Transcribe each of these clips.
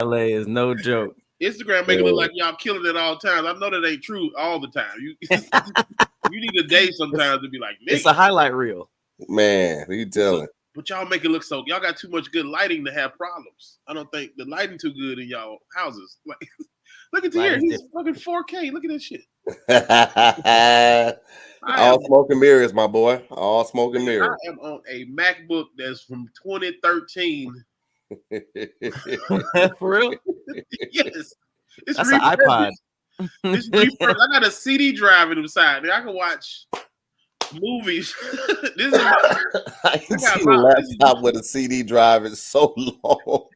LA is no joke. Instagram make it look like y'all killing it all the time. I know that ain't true all the time. You need a day sometimes to be like, nigga. It's a highlight reel. Man, who you telling? But y'all make it look so y'all got too much good lighting to have problems. I don't think the lighting too good in y'all houses. Like, look at Tahir, he's fucking 4K. Look at that shit. All smoke and mirrors, my boy. All smoke and mirrors. I am on a MacBook that's from 2013. For real? Yes. That's an iPod. It's I got a CD drive inside. I can watch movies. This is I can see a laptop with a CD drive. It's so long.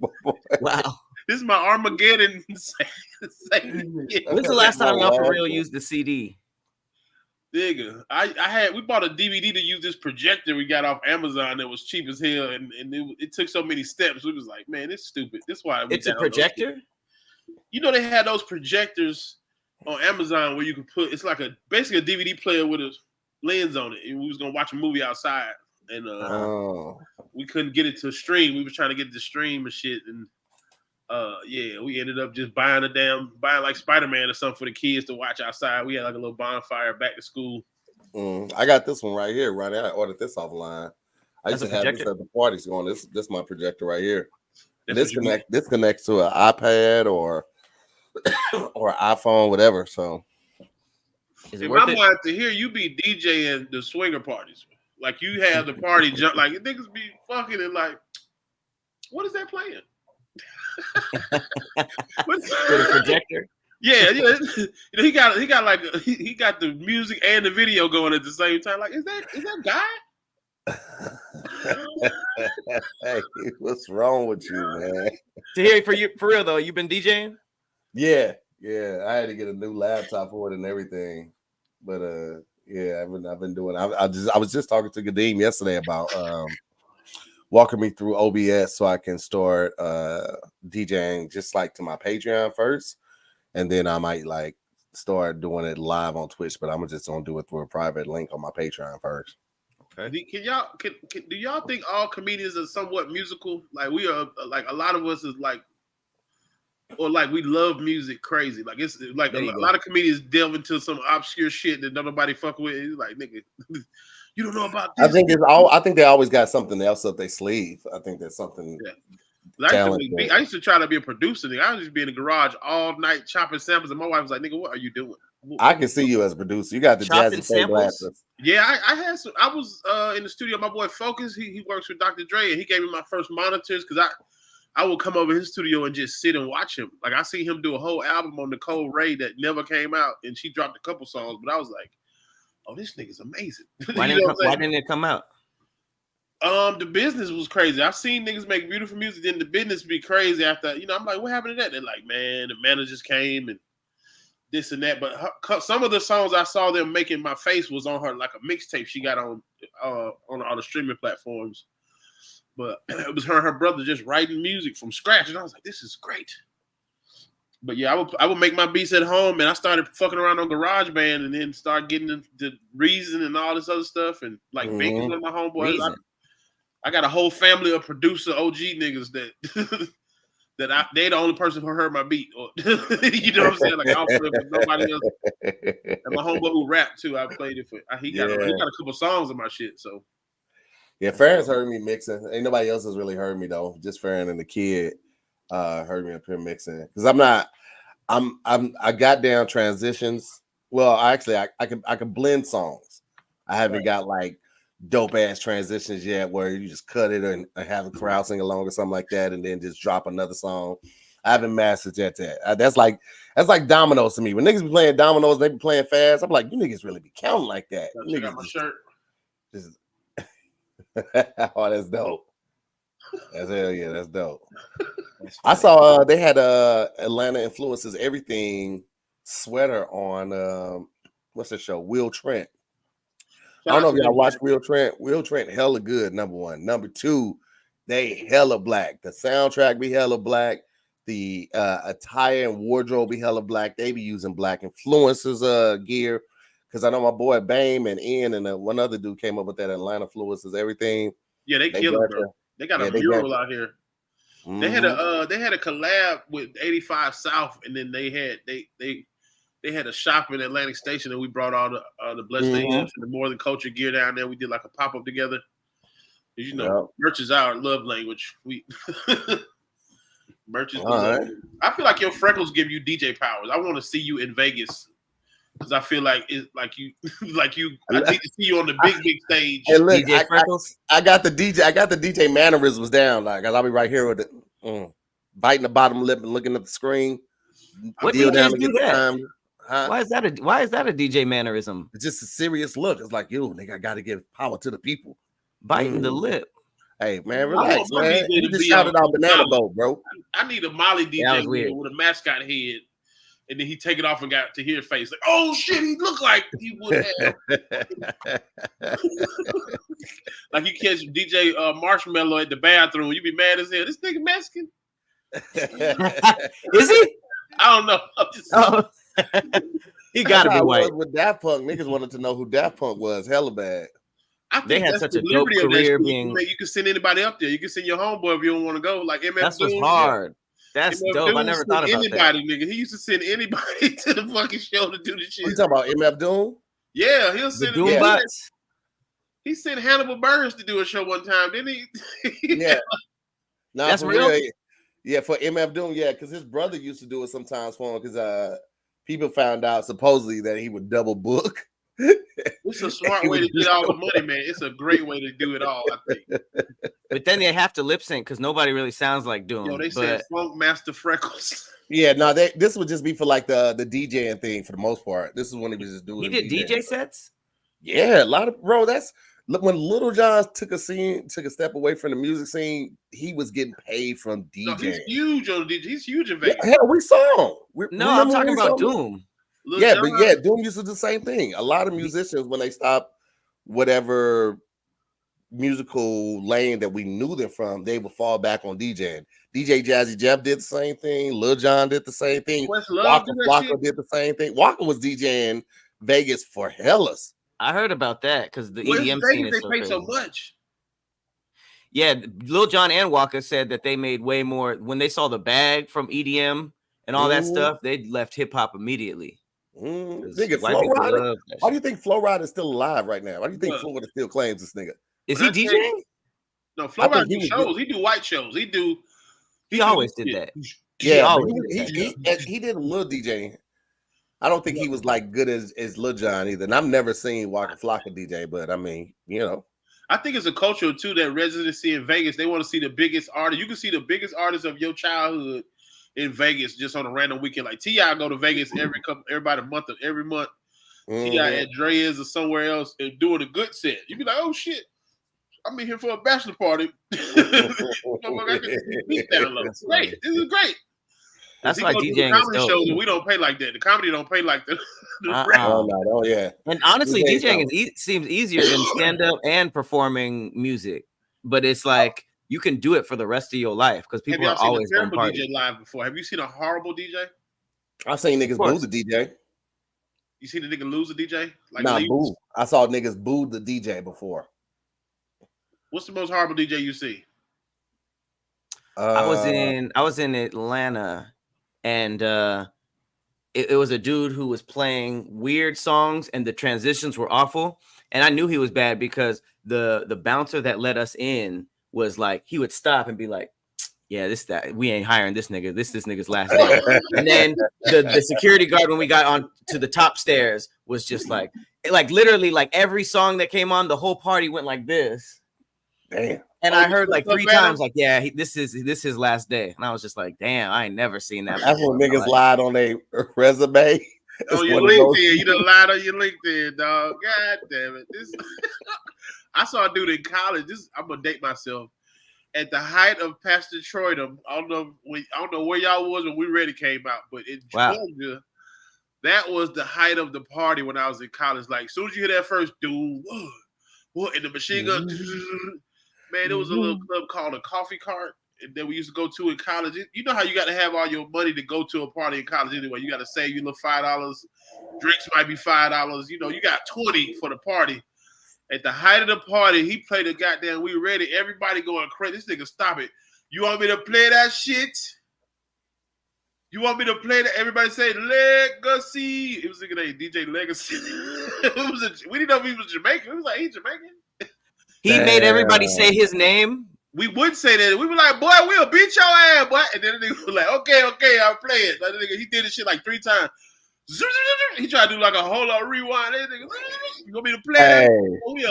Wow. This is my Armageddon. When's the last time y'all for real used the CD? Nigga, we bought a DVD to use this projector we got off Amazon that was cheap as hell, and it took so many steps. We was like, man, it's stupid. That's why it's a projector. You know, they had those projectors on Amazon where you could put. It's like basically a DVD player with a lens on it, and we was gonna watch a movie outside, and we couldn't get it to stream. We were trying to get it to stream and shit, and we ended up just buying like Spider-Man or something for the kids to watch outside. We had like a little bonfire back to school. I got this one right here, Ronnie. I ordered this offline. I used to have this at the parties going. This is my projector right here. This connects to an iPad or iPhone, whatever. So in my mind, to hear you be DJing the swinger parties, like you have the party jump, like niggas be fucking and like, what is that playing? With a projector. Yeah. He got the music and the video going at the same time. Like, is that guy? Hey, what's wrong with you, man? Tahir, for real though, you've been DJing? Yeah. I had to get a new laptop for it and everything, but I've been doing. I was just talking to Gadeem yesterday about walking me through OBS so I can start DJing just like to my Patreon first, and then I might like start doing it live on Twitch. But I'm just gonna do it through a private link on my Patreon first. Okay. Do y'all think all comedians are somewhat musical? Like we are, like a lot of us is like, or like we love music crazy. Like it's like a lot of comedians delve into some obscure shit that nobody fuck with. It's like, nigga, you don't know about this. I think they always got something else up their sleeve. I think there's something. Yeah. I used to try to be a producer. I was just be in the garage all night chopping samples, and my wife was like, "Nigga, what are you doing?" I can see you as a producer. You got the jazzy glasses. Yeah, I had some. I was in the studio. My boy Focus, he works with Dr. Dre, and he gave me my first monitors because I would come over his studio and just sit and watch him. Like I see him do a whole album on Nicole Ray that never came out, and she dropped a couple songs, but I was like, "Oh, this nigga's amazing." Why didn't it come out? The business was crazy. I've seen niggas make beautiful music, then the business be crazy after. I'm like, what happened to that? They're like, man, the managers came and this and that. But some of the songs I saw them making, my face was on her like a mixtape she got on all the streaming platforms. But it was her and her brother just writing music from scratch, and I was like, this is great. But yeah, I would make my beats at home, and I started fucking around on GarageBand, and then start getting into Reason and all this other stuff, and like making with my homeboys. I got a whole family of producer OG niggas that they the only person who heard my beat. Or, you know what I'm saying? Like I'll play it for nobody else. And my homeboy who rapped too, I played it for. He got a couple songs of my shit. So yeah, Farron's heard me mixing. Ain't nobody else has really heard me though. Just Farron and the kid heard me up here mixing because I got down transitions. Well, I can blend songs. I haven't got like dope ass transitions yet where you just cut it and have a crowd sing along or something like that and then just drop another song. I haven't mastered yet that. That's like dominoes to me. When niggas be playing dominoes, they be playing fast. I'm like, you niggas really be counting like that. I got my shirt. Oh, that's dope. That's hell yeah, that's dope. I saw they had Atlanta Influences Everything sweater on what's the show? Will Trent. I don't know if y'all watch Will Trent. Will Trent hella good, number one. Number two, they hella black. The soundtrack be hella black. The attire and wardrobe be hella black. They be using black influencers gear. Because I know my boy Bame and Ian and one other dude came up with that Atlanta Influences Everything. Yeah, they kill it, bro. They got a mural out here. They had a collab with 85 South, and then they had a shop in Atlantic Station, and we brought all the Blessed AF and the Northern Culture gear down there. We did like a pop up together. You know, merch is our love language. We merch is. Right. I feel like your freckles give you DJ powers. I want to see you in Vegas because I feel like it's like you. I need to see you on the big stage. Hey, look, DJ freckles. I got the DJ mannerisms down. Like I'll be right here with it, biting the bottom lip and looking at the screen. What DJs do that? Huh? Why is that a DJ mannerism? It's just a serious look. It's like, yo, nigga, I got to give power to the people. Biting the lip. Hey, man, relax, man. You just shouted out Banana Boat, bro. I need a Molly DJ with a mascot head, and then he take it off and got Tahir face. Like, oh shit, he looked like he would have. Like you catch DJ Marshmallow at the bathroom, you be mad as hell. This nigga Mexican. Is he? I don't know. He gotta be white. With Daft Punk, niggas wanted to know who Daft Punk was. Hella bad. I think they had such a dope career. You can send anybody up there. You can send your homeboy if you don't want to go. Like MF. That's what's hard. That's dope. I never thought about anybody, that. Nigga. He used to send anybody to the fucking show to do the shit. You talking about MF Doom? Yeah, he'll send Doom bots. He sent Hannibal Buress to do a show one time, didn't he? Yeah. Nah, that's real. Yeah, for MF Doom, yeah, because his brother used to do it sometimes for him because people found out supposedly that he would double book. It's a smart way to get all the money, man. It's a great way to do it all, I think. But then they have to lip sync because nobody really sounds like Doom. They said Funk Master Freckles. Yeah, no, this would just be for like the DJing thing for the most part. This is when he was just doing. He did DJ sets. Yeah, a lot of that's when Little John took a step away from the music scene. He was getting paid from DJing. No, he's huge on DJ. He's huge in Vegas. Yeah, hell, we saw him. I'm talking about Doom. Yeah, but yeah, Doom used to do the same thing. A lot of musicians, when they stop whatever musical lane that we knew them from, they would fall back on DJing. DJ Jazzy Jeff did the same thing. Lil Jon did the same thing. Waka did the same thing. Waka was DJing Vegas for hellas. I heard about that because the EDM scene is so crazy. So much. Yeah, Lil Jon and Waka said that they made way more when they saw the bag from EDM and all that stuff. They left hip hop immediately. Nigga, why do you think Flo Rida is still alive right now? Why do you think Florida still claims this nigga? Is he DJing? No, Flo Rida do shows. He do white shows. He always did that. Yeah, he did a little DJing. I don't think he was like good as Lil Jon either. And I've never seen Waka Flocka DJ, but I mean, I think it's a culture too that residency in Vegas. They want to see the biggest artist. You can see the biggest artist of your childhood in Vegas just on a random weekend. Like T.I. go to Vegas every month. T.I. at Dre's or somewhere else and doing a good set. You'd be like, oh shit, I'm in here for a bachelor party. Great. This is great. That's why DJing is dope. Shows and we don't pay like that. The comedy don't pay like that. Oh yeah. And honestly, DJing seems easier than stand up and performing music, but it's like you can do it for the rest of your life because people are always going to party. DJ live before. Have you seen a horrible DJ? I've seen niggas boo the DJ. You seen a nigga lose a DJ? Boo. I saw niggas boo the DJ before. What's the most horrible DJ you see? I was in Atlanta, and it was a dude who was playing weird songs, and the transitions were awful. And I knew he was bad because the bouncer that let us in was like, he would stop and be like, yeah, we ain't hiring this nigga. This nigga's last day. And then the security guard, when we got on to the top stairs, was just like literally like every song that came on, the whole party went like this. Damn. And I heard like 3 times, like, yeah, this is his last day. And I was just like, damn, I ain't never seen that. That's when niggas lied on their resume. Oh, your LinkedIn. You done lied on your LinkedIn, dog. God damn it. I saw a dude in college. I'm gonna date myself. At the height of Pastor Troydom, I don't know where y'all was when We Ready came out, but in Georgia, that was the height of the party when I was in college. Like, as soon as you hear that first doom, what, and the machine gun, man, there was a little club called a Coffee Cart that we used to go to in college. You know how you got to have all your money to go to a party in college anyway. You got to save your little $5. Drinks might be $5. You got 20 for the party. At the height of the party, he played a goddamn We Ready. Everybody going crazy. This nigga, stop it. You want me to play that shit? You want me to play that? Everybody say Legacy. It was thinking a DJ Legacy. We didn't know if he was Jamaican. It was like, he's Jamaican. He made everybody say his name. We would say that. We were like, boy, we'll beat your ass, boy. And then the nigga was like, okay, I'll play it. Like, the nigga, he did this shit like 3 times. He tried to do like a whole lot of rewind. Nigga, you want me to play that?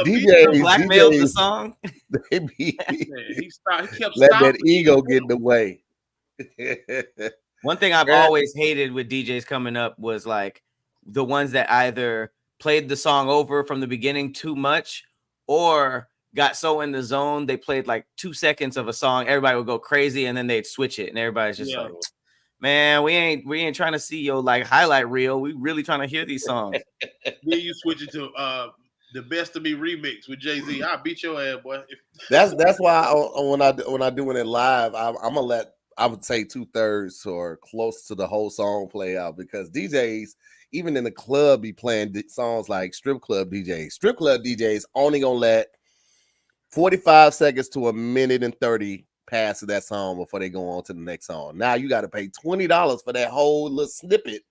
DJs blackmailed the song. They be, he kept let that ego get in the way. One thing I've always hated with DJs coming up was like the ones that either played the song over from the beginning too much or got so in the zone they played like 2 seconds of a song, everybody would go crazy, and then they'd switch it, and everybody's just like, man, we ain't trying to see your like highlight reel. We really trying to hear these songs. Then you switch it to the Best of Me remix with Jay-Z. I'll beat your ass, boy. That's why when I doing it live, I'm gonna let, I would say 2/3 or close to the whole song play out, because DJs, even in the club, be playing songs like strip club DJs. Strip club DJs only gonna let 45 seconds to 1:30 pass of that song before they go on to the next song. Now you got to pay $20 for that whole little snippet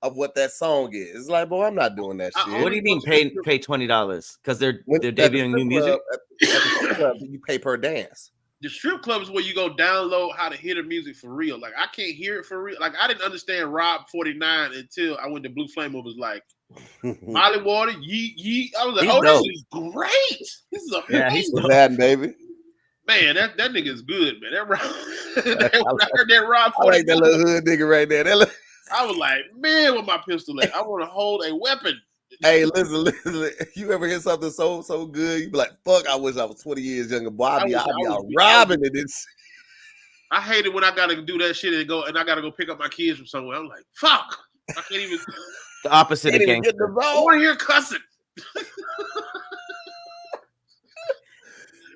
of what that song is. It's like, boy, I'm not doing that shit. What do you mean pay $20? Because they're debuting new music? At the club, you pay per dance. The strip club is where you go download how to hear the music for real. Like, I can't hear it for real. Like, I didn't understand Rob 49 until I went to Blue Flame. It was like, Molly Water, yeet. I was like, this is great. This is amazing. He's that, baby. Man, that nigga is good, man. That Rob, I heard that Rob 49. I like that little hood nigga right there. I was like, man, with my pistol at, I want to hold a weapon. Hey, listen. You ever hear something so good? You be like, fuck, I wish I was 20 years younger. Boy, I'll be out robbing it. I hate it when I gotta do that shit and I gotta go pick up my kids from somewhere. I'm like, fuck. I can't even. The opposite of gangster. I want to hear cussing.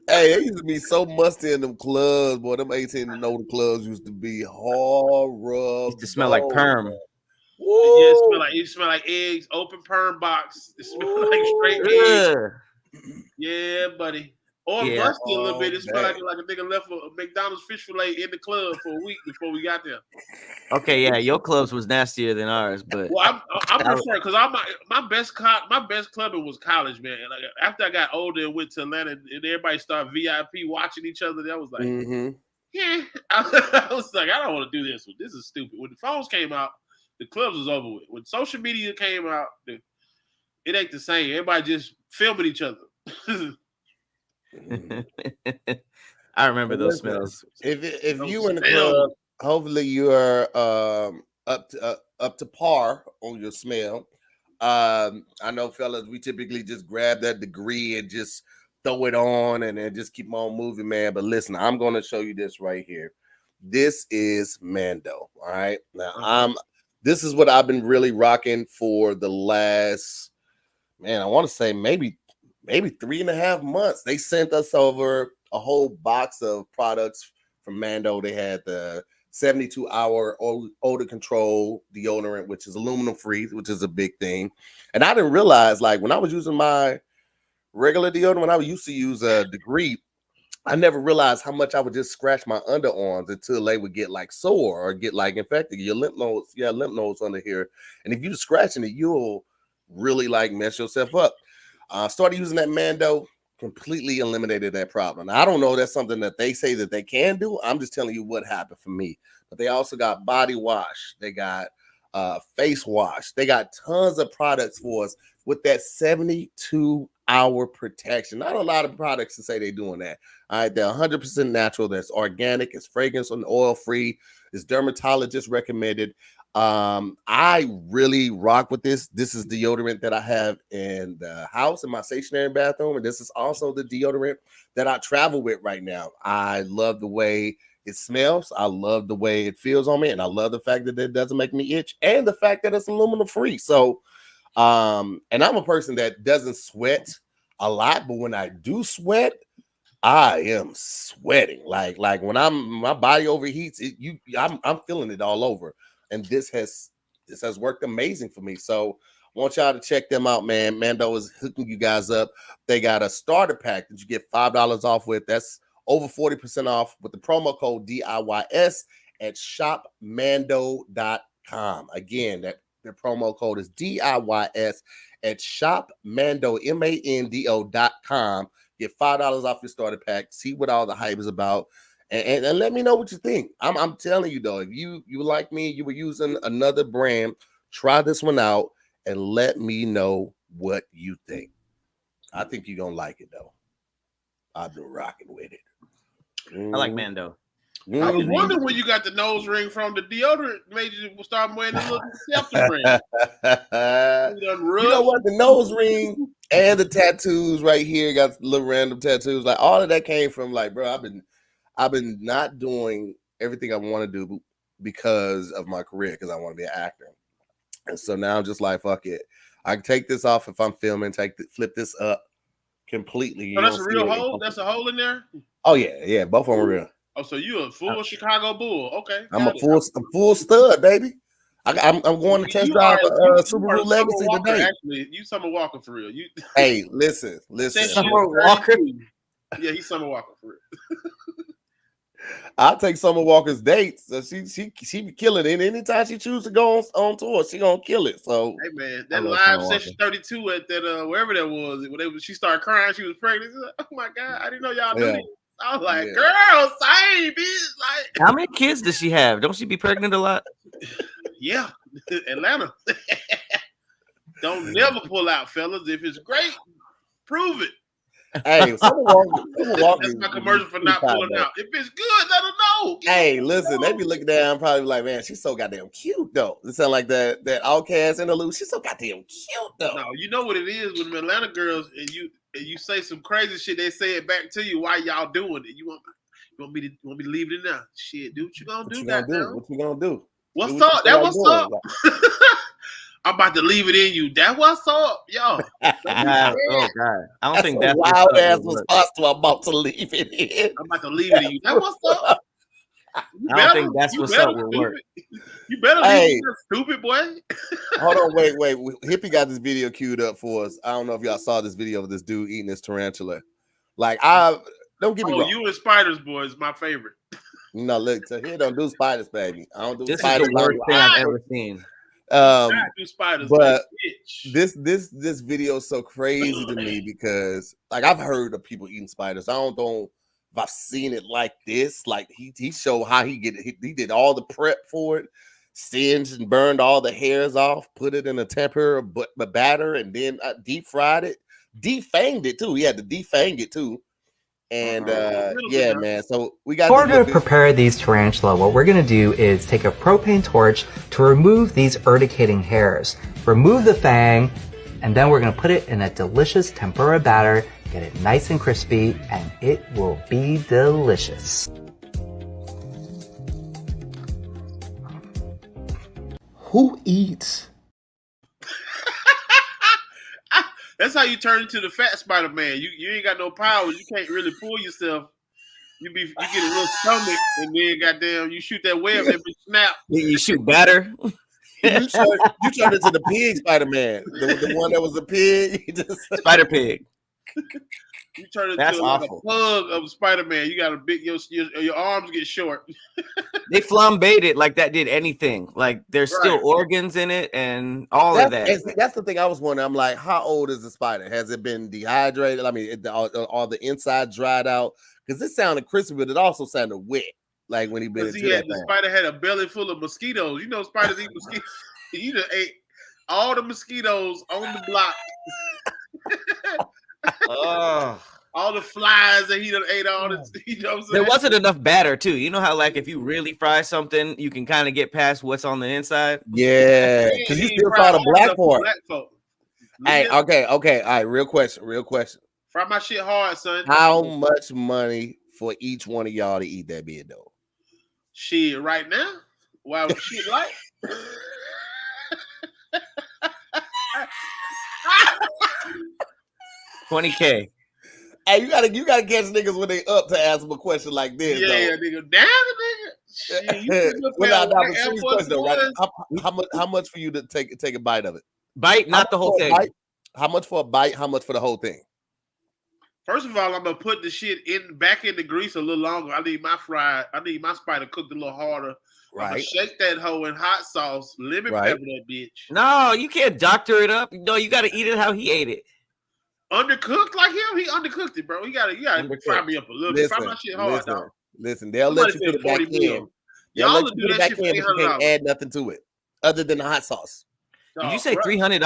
Hey, it used to be so musty in them clubs, boy. Them 18 and older clubs used to be horrible. Used to smell like perm. Yeah, it smell like eggs, open perm box. It smell like straight eggs. Yeah, buddy. Or musty a little bit. It smell like a nigga left a McDonald's fish fillet in the club for a week before we got there. Okay, yeah, your clubs was nastier than ours, but well, I'm referring because my best clubbing was college, man. Like after I got older and went to Atlanta and everybody started VIP watching each other, that was like, yeah. I was like, I don't want to do this. This is stupid. When the phones came out, the clubs was over with. When social media came out, it ain't the same. Everybody just filming each other. I remember those smells. If you in the club, hopefully you are up to par on your smell. I know, fellas, we typically just grab that degree and just throw it on and then just keep on moving, man. But listen, I'm going to show you this right here. This is Mando. All right. Now this is what I've been really rocking for the last, man, I want to say maybe 3.5 months. They sent us over a whole box of products from Mando. They had the 72-hour odor control deodorant, which is aluminum free, which is a big thing. And I didn't realize, like, when I was using my regular deodorant, when I used to use a degree, I never realized how much I would just scratch my underarms until they would get like sore or get like infected. Your lymph nodes under here. And if you're scratching it, you'll really like mess yourself up. Started using that Mando, completely eliminated that problem. Now, I don't know, that's something that they say that they can do. I'm just telling you what happened for me. But they also got body wash. They got face wash. They got tons of products for us with that 72-hour protection. Not a lot of products to say they're doing that. All right, they're 100% natural. That's organic. It's fragrance and oil free. It's dermatologist recommended. I really rock with this. This is deodorant that I have in the house in my stationary bathroom, and this is also the deodorant that I travel with right now. I love the way it smells. I love the way it feels on me, and I love the fact that it doesn't make me itch, and the fact that it's aluminum free. So, and I'm a person that doesn't sweat a lot, but when I do sweat, I am sweating like when my body overheats. I'm feeling it all over. And this has worked amazing for me. So I want y'all to check them out, man. Mando is hooking you guys up. They got a starter pack that you get $5 off with. That's over 40% off with the promo code DIYS at shopmando.com. Again, that the promo code is DIYS at shopmando, MANDO.com. Get $5 off your starter pack. See what all the hype is about. And let me know what you think. I'm telling you, though, if you like me, you were using another brand, try this one out and let me know what you think. I think you're going to like it, though. I've been rocking with it. I like Mando. I was wondering when you got the nose ring from. The deodorant made you start wearing the little scepter ring. You know what? The nose ring and the tattoos right here got little random tattoos. Like all of that came from like, bro, I've been not doing everything I want to do because of my career, because I want to be an actor. And so now I'm just like, fuck it. I can take this off if I'm filming, flip this up completely. So that's a real hole? That's a hole in there? Oh, yeah. Both of them are real. Oh, so you a full Chicago Bull. Okay. I'm a full stud, baby. I'm going to test drive a Subaru Legacy today. Actually, you Summer Walker for real. Hey, listen. Summer Walker? Yeah, he's Summer Walker for real. I'll take Summer Walker's dates. So she be killing it. And anytime she chooses to go on tour, she gonna kill it. So hey man, that live session 32 at that wherever that was, when she started crying, she was pregnant. Like, oh my god, I didn't know y'all knew this. I was like, girl, same bitch. Like, how many kids does she have? Don't she be pregnant a lot? Yeah, Atlanta. Don't never pull out, fellas. If it's great, prove it. Hey, Summer Walker. That's my commercial for not pulling out. If it's good, let them know. Hey, listen, they be looking down, probably like, man, she's so goddamn cute though. It sound like that Outcast interlude. She's so goddamn cute though. No, you know what it is when the Atlanta girls and you say some crazy shit, they say it back to you. Why y'all doing it? You want me to leave it in there? Shit, do what you gonna do. What you gonna do? What's up? That what's up? I'm about to leave it in you. That what's up, yo. Oh God, I don't think that's wild ass response to I'm about to leave it in. I'm about to leave it in you. That what's up? I don't think that's what's up with work. You better leave it, stupid boy. Hold on, wait. Hippie got this video queued up for us. I don't know if y'all saw this video of this dude eating this tarantula. Like, don't get me wrong. You and Spiders, boy, is my favorite. No, look, Tahir don't do spiders, baby. I don't do this spiders. This is the worst thing I've ever seen. Do spiders, but this video is so crazy to me because, like, I've heard of people eating spiders. I don't know if I've seen it like this. Like, he showed how he did all the prep for it, singed and burned all the hairs off, put it in a temperature batter, and then deep fried it, defanged it too. He had to defang it too. And yeah, man. So we got. In order to prepare these tarantula, what we're going to do is take a propane torch to remove these urticating hairs, remove the fang, and then we're going to put it in a delicious tempura batter, get it nice and crispy, and it will be delicious. Who eats? That's how you turn into the fat Spider Man. You ain't got no powers. You can't really pull yourself. You get a little stomach, and then goddamn, you shoot that web, that bitch snap. You shoot batter. You turned into the pig Spider Man, the one that was a pig. Spider Pig. You turn into like a pug of Spider Man. You got a big your arms get short. They flambéed it like that did anything. Like there's still organs in it and all of that. That's the thing I was wondering. I'm like, how old is the spider? Has it been dehydrated? I mean, all the inside dried out? Because it sounded crispy, but it also sounded wet. Like when the spider had a belly full of mosquitoes. You know, spiders eat mosquitoes. He just ate all the mosquitoes on the block. All the flies that he done ate all this. You know what I'm saying? There wasn't enough batter too. You know how like if you really fry something, you can kind of get past what's on the inside. Yeah, because you still saw the black part. Hey, okay. All right, real question. Fry my shit hard, son. How much money for each one of y'all to eat that bid though? Shit, right now? Wow, shit like. $20K. Hey, you gotta catch niggas when they up to ask them a question like this. Yeah, nigga. Damn it, nigga. How much for you to take a bite of it? Bite, not the whole thing. How much for a bite? How much for the whole thing? First of all, I'm gonna put the shit back in the grease a little longer. I need my spider cooked a little harder. Right. I'm gonna shake that hoe in hot sauce, lemon pepper that bitch. No, you can't doctor it up. No, you got to eat it how he ate it. Undercooked like him? He undercooked it, bro. You gotta fry me up a little bit. Fry my shit hard, dog. Listen, they'll let you put it back in. Y'all let you put it back in, but you can't add nothing to it other than the hot sauce. Did you say $300?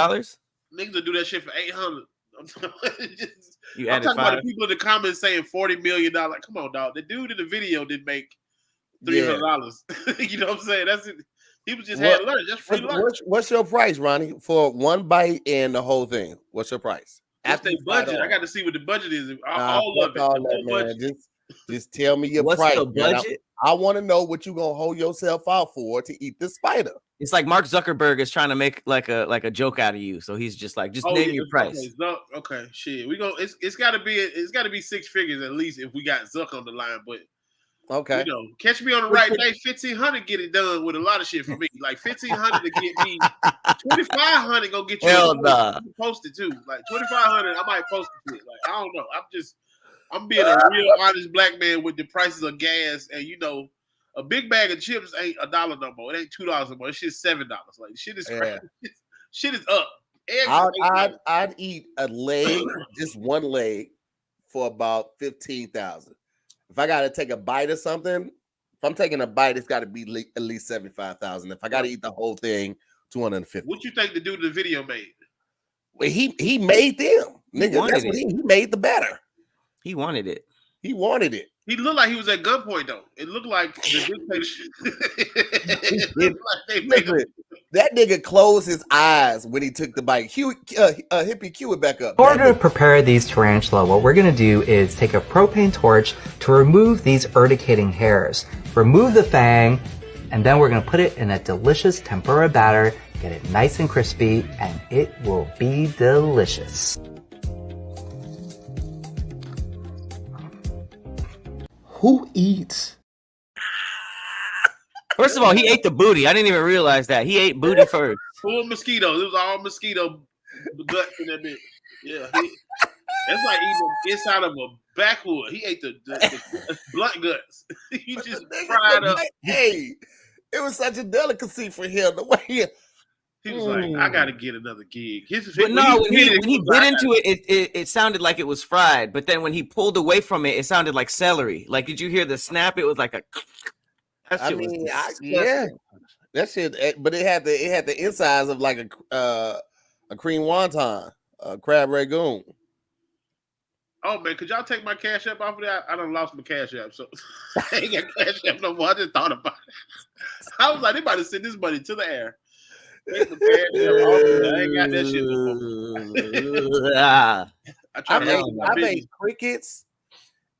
Niggas will do that shit for $800. You I'm added talking 5. about the people in the comments saying $40 million. Like, come on, dog. The dude in the video didn't make $300. You know what I'm saying? That's it. He was just had lunch, just free lunch. What's your price, Ronnie, for one bite and the whole thing? What's your price? What's their budget? I got to see what the budget is. All of it. Man. Just tell me your price. What's the budget? I want to know what you're gonna hold yourself out for to eat the spider. It's like Mark Zuckerberg is trying to make like a joke out of you, so he's just like, name your price. Okay, shit. We go. It's got to be 6 figures at least if we got Zuck on the line. But okay, catch me on the right day. 1,500 get it done with a lot of shit for me. Like 1,500 to get me 2,500 gonna get you. Hell nah. Post it too. Like 2,500, I might post it. Like I don't know. I'm being a real honest black man with the prices of gas, and a big bag of chips ain't $1 no more. It ain't $2 no more. It's just $7. Like shit is crazy. Shit is up. I'd eat a leg, just one leg, for about 15,000. If I gotta take a bite of something, if I'm taking a bite, it's got to be at least 75,000. If I gotta eat the whole thing, 250. What you think the dude in the video made? Well, he made them. Nigga, that's what he made the batter. He wanted it. He wanted it. He looked like he was at gunpoint though. It looked like the Listen, that nigga closed his eyes when he took the bite. Hippie, cue it back up. In order to prepare these tarantula, what we're going to do is take a propane torch to remove these urticating hairs. Remove the fang, and then we're going to put it in a delicious tempura batter, get it nice and crispy, and it will be delicious. Who eats? First of all, he ate the booty. I didn't even realize that. He ate booty first. Full of mosquitoes. It was all mosquito guts in that bitch. Yeah. That's like eating inside of a backwood. He ate the blunt guts. He just fried up. Hey, it was such a delicacy for him. The way he was like, I got to get another gig. When he bit into it, it sounded like it was fried. But then when he pulled away from it, it sounded like celery. Like, did you hear the snap? It was like a. Yeah, that shit. But it had the insides of like a cream wonton, a crab ragoon. Oh man, could y'all take my Cash App off of that? I done lost my Cash App, so I ain't got Cash App no more. I just thought about it. I was like, they about to send this money to the air. I ain't got that shit no more. I made crickets,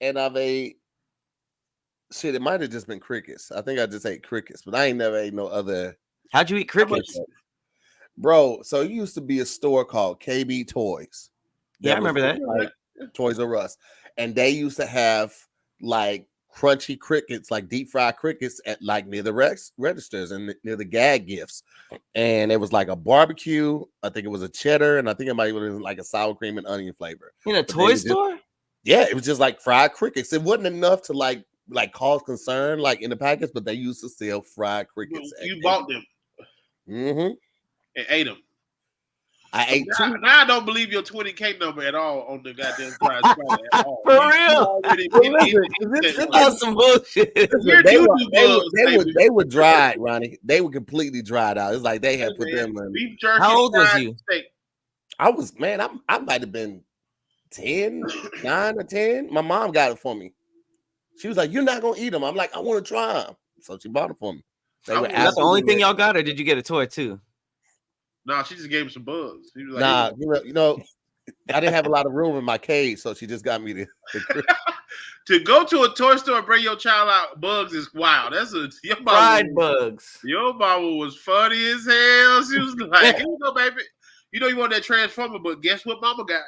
and I made shit. It might have just been crickets. I think I just ate crickets, but I ain't never ate no other. How'd you eat crickets, bro? So it used to be a store called KB Toys. Yeah, I remember that. Like Toys R Us, and they used to have like crunchy crickets, like deep fried crickets at like near the registers and near the gag gifts. And it was like a barbecue. I think it was a cheddar, and I think it might have been like a sour cream and onion flavor. In a toy store? Yeah, it was just like fried crickets. It wasn't enough to like cause concern like in the package, but they used to sell fried crickets. You bought them. Mm-hmm. And ate them. I ate two. Now I don't believe your 20K number at all on the goddamn prize at all. For real? That's some bullshit. They were dried, Ronnie. They were completely dried out. It's like they had put them in. Beef jerky. How old was you? Steak. I might have been 9 or 10. My mom got it for me. She was like, "You're not gonna eat them." I'm like, "I want to try them," so she bought it for me. That's the only thing y'all got, or did you get a toy too? No, she just gave him some bugs. He was like, nah, I didn't have a lot of room in my cage, so she just got me the to go to a toy store and bring your child out bugs is wild. That's your mama fried bugs. Your mama was funny as hell. She was like, "Here you go, baby. You know you want that Transformer, but guess what mama got?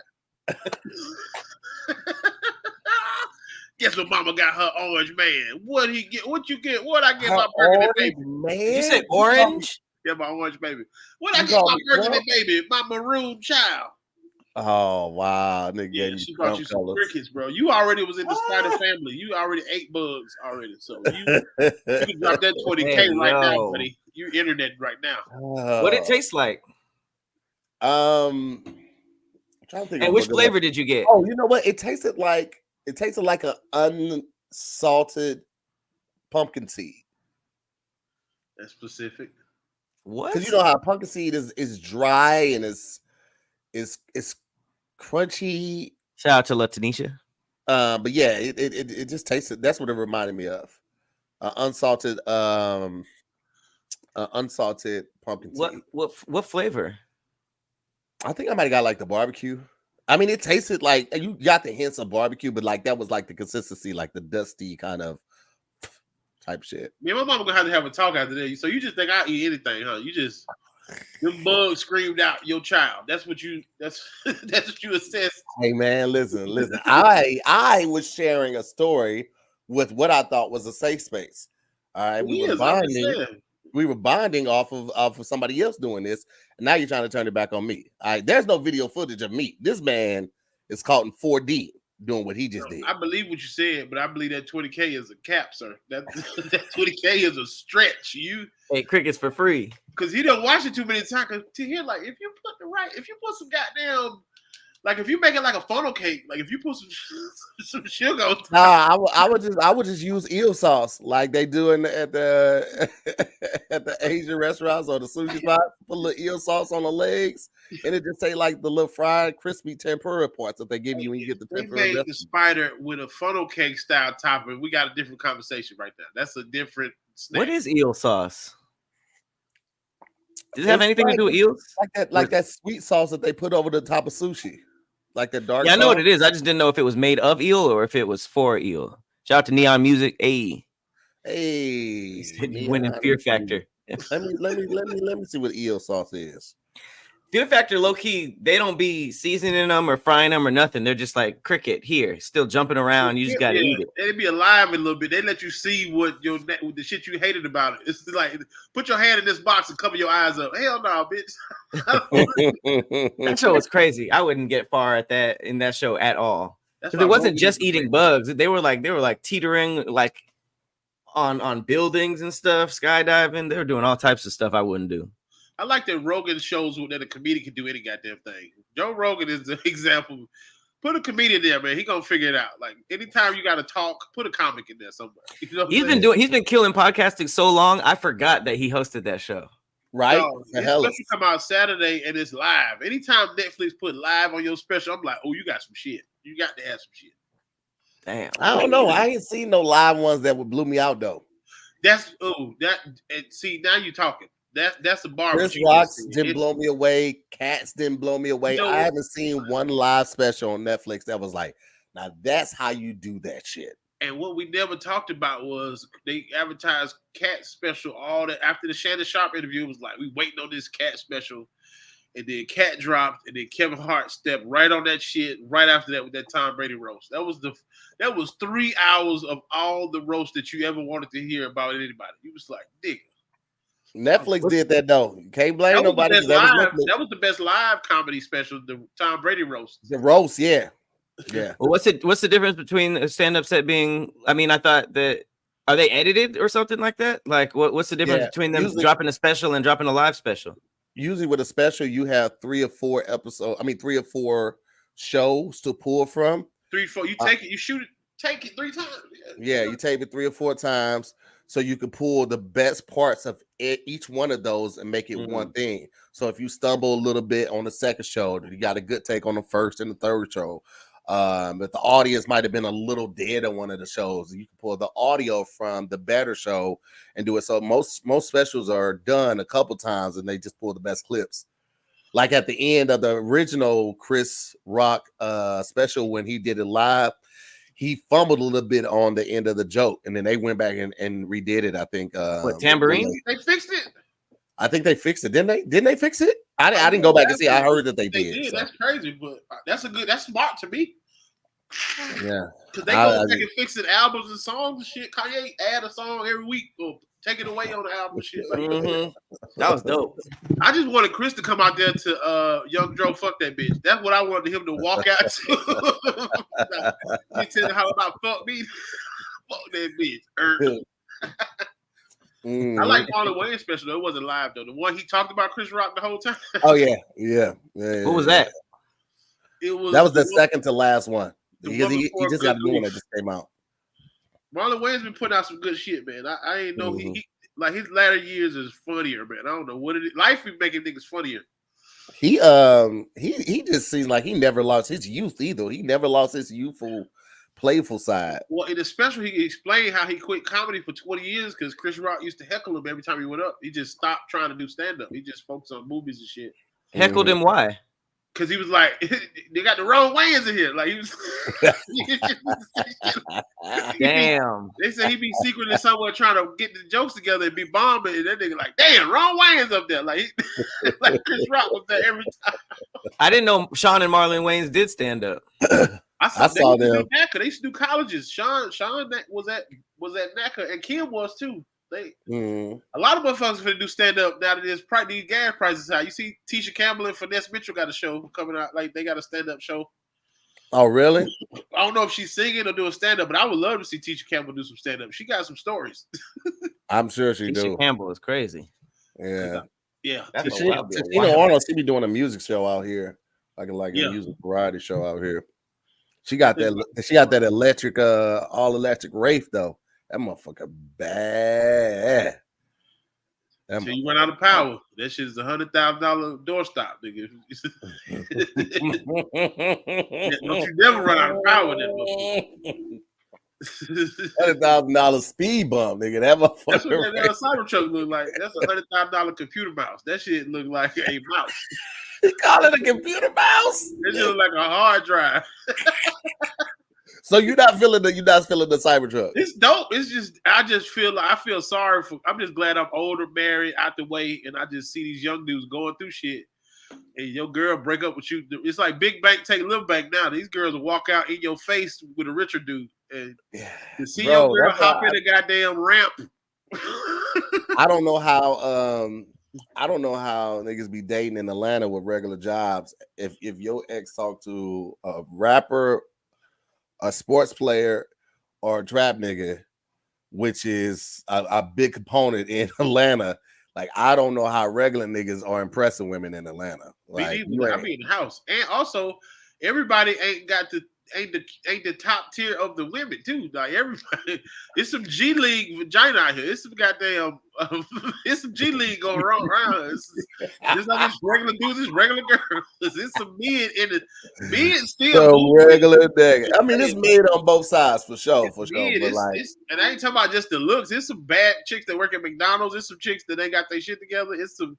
Guess what mama got her orange man. What he get? What you get? What I get my birthday baby? Man. You said orange? Yeah, my orange baby. What I get my birthday baby? My maroon child. Oh wow, nigga Yeah, gave you she brought you some colors. crickets, bro. You already was in the spider family. You already ate bugs already, so you can drop that 20K Hey, right now, yo. buddy. You internet right now. What it tastes like? I'm trying to think And of which what flavor did you get? Oh, you know what? It tasted like an unsalted pumpkin seed. That's specific. What? Because you know how pumpkin seed is dry and it's crunchy. Shout out to Latanisha. But yeah, it just tasted. That's what it reminded me of. Unsalted unsalted pumpkin seed. What flavor? I think I might have got like the barbecue. I mean, it tasted like you got the hints of barbecue, but like that was like the consistency, like the dusty kind of type shit. Yeah, my mama gonna have a talk after that. So you just think I eat anything, huh? You just them bugs screamed out your child. That's what you that's what you assessed. Hey man, listen. I was sharing a story with what I thought was a safe space. All right, we were bonding off of somebody else doing this, and now you're trying to turn it back on me. All right, there's no video footage of me. This man is caught in 4D doing what he just did. I believe what you said, but I believe that 20K is a cap, sir. That 20K is a stretch. You ate crickets for free because he don't watch it too many times. To hear like if you put some goddamn. Like if you make it like a funnel cake, like if you put some sugar on top. Nah, I would just use eel sauce like they do at the at the Asian restaurants or the sushi spots. Put a little eel sauce on the legs, and it just say like the little fried crispy tempura parts that they give you when you get the tempura. They made the spider with a funnel cake style topping. We got a different conversation right there. That's a different snack. What is eel sauce? Does it have anything to do with eels? Like that sweet sauce that they put over the top of sushi. Like the dark. Yeah, I know what it is. I just didn't know if it was made of eel or if it was for eel. Shout out to Neon Music. Hey, winning Fear Factor. Let me see what eel sauce is. Fear Factor, low key, they don't be seasoning them or frying them or nothing. They're just like cricket here, still jumping around. You just gotta eat it. They be alive a little bit. They let you see what the shit you hated about it. It's like put your hand in this box and cover your eyes up. Hell no, bitch. That show was crazy. I wouldn't get far at that in that show at all. Because it wasn't just eating bugs. They were like teetering like on buildings and stuff, skydiving. They were doing all types of stuff I wouldn't do. I like that Rogan shows that a comedian can do any goddamn thing. Joe Rogan is the example. Put a comedian there, man. He gonna figure it out. Like anytime you gotta talk, put a comic in there somewhere. You know he's been killing podcasting so long. I forgot that he hosted that show. Right? Especially come out Saturday and it's live. Anytime Netflix put live on your special, I'm like, oh, you got some shit. You got to have some shit. Damn. I don't know. I ain't seen no live ones that would blew me out though. See, now you're talking. That's the bar. Chris Rocks didn't blow me away. Cats didn't blow me away. I haven't seen one live special on Netflix that was like, now that's how you do that shit. And what we never talked about was they advertised Cat special all that after the Shannon Sharp interview. It was like we waiting on this Cat special, and then Cat dropped, and then Kevin Hart stepped right on that shit right after that with that Tom Brady roast. That was 3 hours of all the roast that you ever wanted to hear about anybody. He was like, nigga. Netflix did that though. You can't blame nobody. That was the best live comedy special, the Tom Brady roast. The roast, yeah. Yeah. Well, what's the difference between a stand-up set being? I mean, I thought that are they edited or something like that? Like, what's the difference between them dropping a special and dropping a live special? Usually, with a special, you have 3 or 4 episodes. I mean, 3 or 4 shows to pull from. 3, 4. You take it. You shoot it. Take it 3 times. Yeah, you tape it 3 or 4 times. So you can pull the best parts of each one of those and make it one thing. So if you stumble a little bit on the second show, you got a good take on the first and the third show. But the audience might have been a little dead on one of the shows, you can pull the audio from the better show and do it. So most specials are done a couple times and they just pull the best clips. Like at the end of the original Chris Rock special, when he did it live, he fumbled a little bit on the end of the joke, and then they went back and redid it. I think. What, tambourine? They fixed it. I think they fixed it, didn't they? Didn't they fix it? I didn't go back and see. I heard that they did. So. That's crazy, but that's smart to me. Yeah, because they go back and fix it albums and songs and shit. Kanye add a song every week or take it away on the album and shit. Like, that was dope. I just wanted Chris to come out there to Young Joe, fuck that bitch. That's what I wanted him to walk out to. He said how about fuck me? Fuck that bitch. I like Marlon Wayans special though. It wasn't live though. The one he talked about Chris Rock the whole time. Oh yeah. What was that? It was that was the second to last one. The Because one he before just got a Good new one that Grief. just came out. Marlon Wayans been putting out some good shit, man. I ain't know he like his latter years is funnier, man. I don't know what it is. Life be making niggas funnier. He just seems like he never lost his youth either. He never lost his youthful, playful side. Well, in the special, he explained how he quit comedy for 20 years because Chris Rock used to heckle him every time he went up. He just stopped trying to do stand-up. He just focused on movies and shit. Heckled him? Why? Because he was like, they got the wrong Wayans in here. Like he was. Damn. They said he be secretly somewhere trying to get the jokes together and be bombing, and that nigga like, damn, wrong Wayans up there. Like, like Chris Rock was there every time. I didn't know Sean and Marlon Wayans did stand up. I saw them. They used to do colleges. Sean was at NACA, and Kim was too. A lot of motherfuckers gonna do stand up now that these gas prices high. You see, Tisha Campbell and Finesse Mitchell got a show coming out. Like they got a stand up show. Oh, really? I don't know if she's singing or doing stand up, but I would love to see Tisha Campbell do some stand up. She got some stories. I'm sure she do. Tisha Campbell is crazy. Yeah. Arnold. She be doing a music show out here, like a music variety show out here. She got that electric, all electric Wraith though. That motherfucker bad. So you run out of power. That shit's $100,000 doorstop, nigga. Don't you never run out of power, that motherfucker. $100,000 speed bump, nigga. That motherfucker. That's what that Cybertruck look like. That's a $100,000 computer mouse. That shit look like a mouse. You call it a computer mouse? It look like a hard drive. So you're not feeling the Cybertruck. It's dope. It's just I feel sorry for. I'm just glad I'm older, married, out the way, and I just see these young dudes going through shit. And your girl break up with you. It's like big bank take little bank now. These girls will walk out in your face with a richer dude, and to see your girl hop in a goddamn ramp. I don't know how niggas be dating in Atlanta with regular jobs. If your ex talk to a rapper, a sports player, or a trap nigga, which is a big component in Atlanta, like I don't know how regular niggas are impressing women in Atlanta. Like I be in the house, and also everybody ain't the top tier of the women too. Like everybody, it's some G League vagina out here. It's some goddamn, it's some G League going around. It's not just regular dudes, it's regular girls. It's some men in the men still regular nigga. I mean, it's men on both sides for sure. But like, and I ain't talking about just the looks. It's some bad chicks that work at McDonald's. It's some chicks that ain't got their shit together. It's some.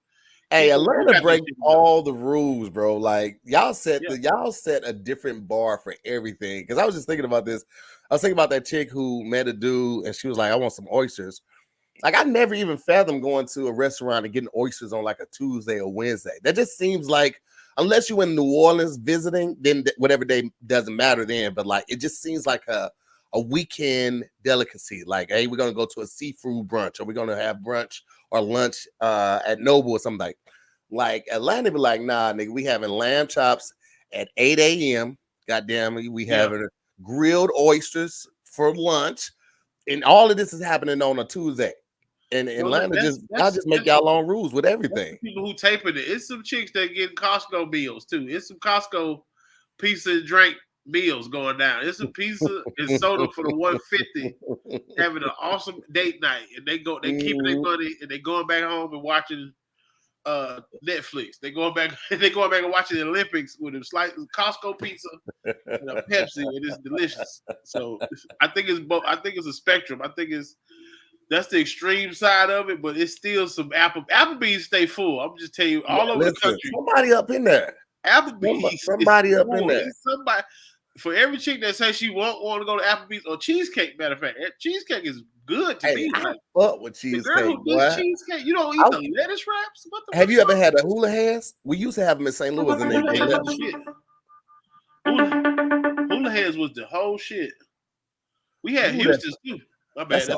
Hey, Atlanta break all the rules, bro. Like y'all set a different bar for everything. Because I was just thinking about this. I was thinking about that chick who met a dude and she was like, "I want some oysters." Like I never even fathomed going to a restaurant and getting oysters on like a Tuesday or Wednesday. That just seems like, unless you're in New Orleans visiting, then whatever day doesn't matter then. But like it just seems like a weekend delicacy. Like, hey, we're gonna go to a seafood brunch, or we're gonna have brunch or lunch at Noble or something like Atlanta be like, nah, nigga, we having lamb chops at 8 a.m. Goddamn, we having grilled oysters for lunch, and all of this is happening on a Tuesday. And Atlanta just make y'all own rules with everything. People who taping it. It's some chicks that get Costco meals too. It's some Costco pizza and drink meals going down. It's a pizza and soda for the $150, having an awesome date night, and they keeping their money, and they going back home and watching Netflix. They going back and watching the Olympics with a slice of Costco pizza and a Pepsi, and it's delicious. So I think it's both. I think it's a spectrum. I think that's the extreme side of it, but it's still some Applebee's stay full. I'm just telling you, all over the country. Somebody up in there. Applebee's. Somebody up in there. Somebody. For every chick that says she won't want to go to Applebee's or cheesecake, matter of fact, cheesecake is good to me. I fuck with cheesecake. The girl who does cheesecake, you don't eat the lettuce wraps? Have you ever had a hula hands? We used to have them in St. Louis, and they hula hands was the whole shit. We had Houston's too. My bad.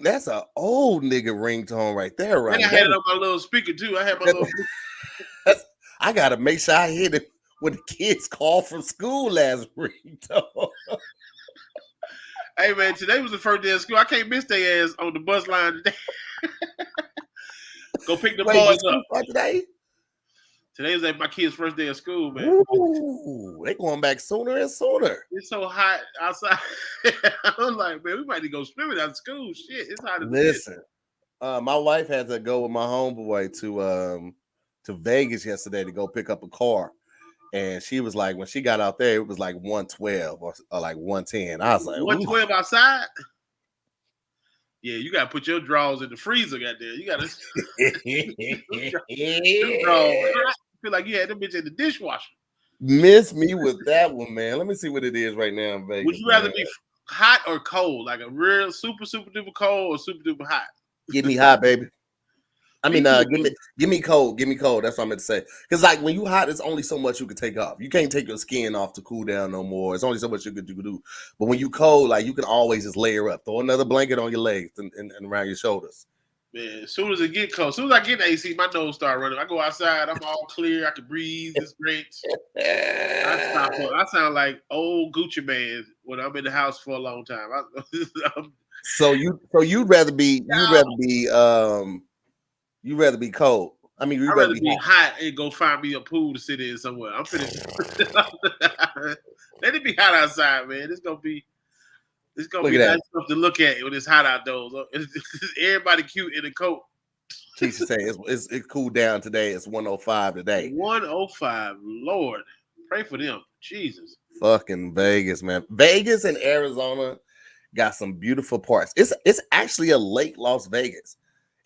That's an old nigga ringtone right there, right? And I had it on my little speaker too. I had my little. I gotta make sure I hit it when the kids call from school last ringtone. Hey man, today was the first day of school. I can't miss their ass on the bus line today. Go pick the boys up today. Today was like my kid's first day of school, man. Ooh, they going back sooner and sooner. It's so hot outside. I'm like, man, we might need to go swimming out of school. Shit, it's hot as Listen, my wife had to go with my homeboy to Vegas yesterday to go pick up a car. And she was like, when she got out there, it was like 112 or like 110. I was like, 112 outside? Yeah, you gotta put your drawers in the freezer, goddamn. You gotta feel like you had them bitch in the dishwasher. Miss me with that one, man. Let me see what it is right now in Vegas. Would you rather be hot or cold? Like a real super duper cold or super duper hot? Give me hot, baby. I mean, give me cold. Give me cold. That's what I meant to say. Because like when you hot, it's only so much you can take off. You can't take your skin off to cool down no more. It's only so much you can do. But when you cold, like you can always just layer up. Throw another blanket on your legs and around your shoulders. Man, as soon as it get cold, as soon as I get the AC, my nose start running. I go outside, I'm all clear. I can breathe. It's great. I sound like old Gucci man when I'm in the house for a long time. So you'd rather be you'd rather be cold. I mean, I'd rather be hot and go find me a pool to sit in somewhere. I'm finished. Let it be hot outside, man. It's gonna be nice stuff to look at when it's hot outdoors. Everybody cute in a coat. She should say it's cooled down today. It's 105 today. 105. Lord, pray for them. Jesus. Fucking Vegas, man. Vegas and Arizona got some beautiful parts. It's actually a Lake Las Vegas.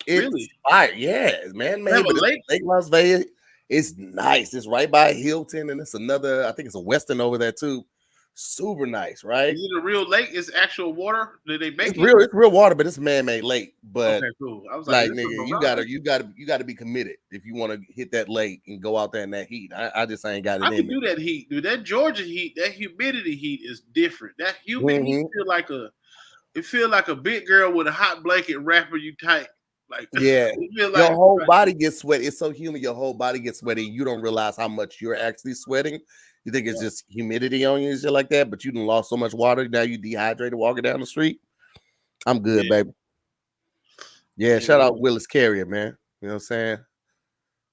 It's really? Fire. Yeah, man. Lake Las Vegas. It's nice. It's right by Hilton, and it's another. I think it's a Western over there too. Super nice, right? Is it a real lake? It's actual water? Did they make it? It's real water, but it's a man-made lake. But okay, cool. I was like nigga, you gotta be committed if you want to hit that lake and go out there in that heat. I just ain't got it. I can do that heat, dude. That Georgia heat, that humidity heat is different. That humid heat feel like a big girl with a hot blanket wrapping you tight. Like yeah, your whole body gets sweaty. It's so humid, your whole body gets sweaty. You don't realize how much you're actually sweating. You think it's just humidity on you and shit like that, but you done lost so much water. Now you dehydrated walking down the street. I'm good, baby. Yeah, shout out Willis Carrier, man. You know what I'm saying?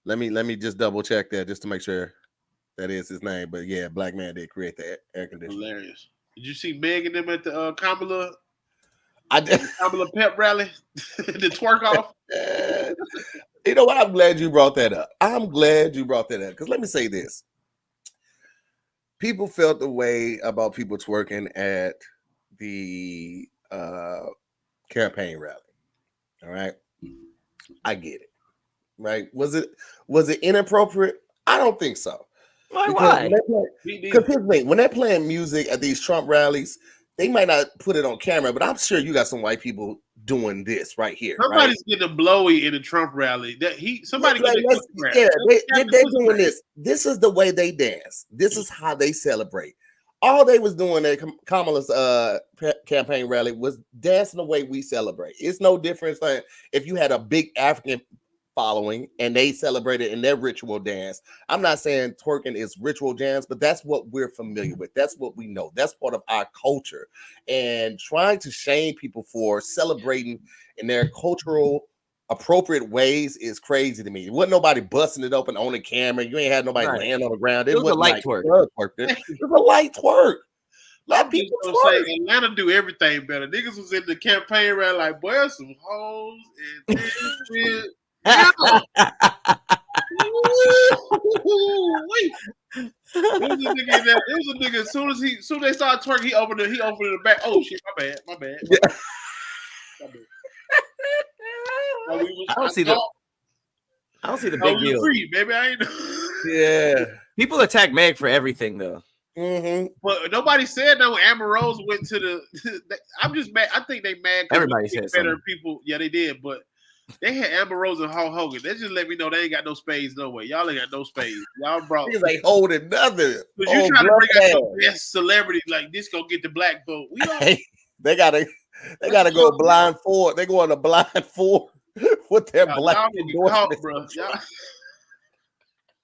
Let me just double check that just to make sure that is his name. But yeah, black man did create the air conditioner. Hilarious. Did you see Meg and them at the Kamala? I did. Kamala pep rally, the twerk off. You know what? I'm glad you brought that up. Because let me say this. People felt the way about people twerking at the campaign rally. All right. I get it. Right. Was it inappropriate? I don't think so. Why? Because here's the thing, when they're playing music at these Trump rallies, they might not put it on camera, but I'm sure you got some white people doing this right here. Somebody's getting a blowy in a Trump rally. They're doing this. This is the way they dance. This is how they celebrate. All they was doing at Kamala's campaign rally was dancing the way we celebrate. It's no difference than if you had a big African following and they celebrated in their ritual dance. I'm not saying twerking is ritual dance, but that's what we're familiar with. That's what we know. That's part of our culture. And trying to shame people for celebrating in their cultural appropriate ways is crazy to me. It wasn't nobody busting it open on the camera. You ain't had nobody laying on the ground. It was a light twerk. It was a light twerk. Let people say Atlanta do everything better. Niggas was in the campaign rally like, boy, some hoes and this shit. It was a nigga. As soon as they started twerking, he opened it. He opened the back. Oh shit, my bad. Yeah. I don't see the big deal. Free, baby. I ain't. Yeah. People attack Meg for everything though. Mm-hmm. But nobody said that when Amber Rose went to the. I'm just mad. I think they mad. Everybody said better something. People. Yeah, they did, but. They had Amber Rose and Hulk Hogan. They just let me know they ain't got no spades no way. Y'all ain't got no spades. Y'all brought. Niggas ain't holding nothing. But you trying to bring out the best celebrity like this gonna get the black vote. We don't. They gotta They gotta go blind forward. They go on a blind forward with their black endorsement, bro.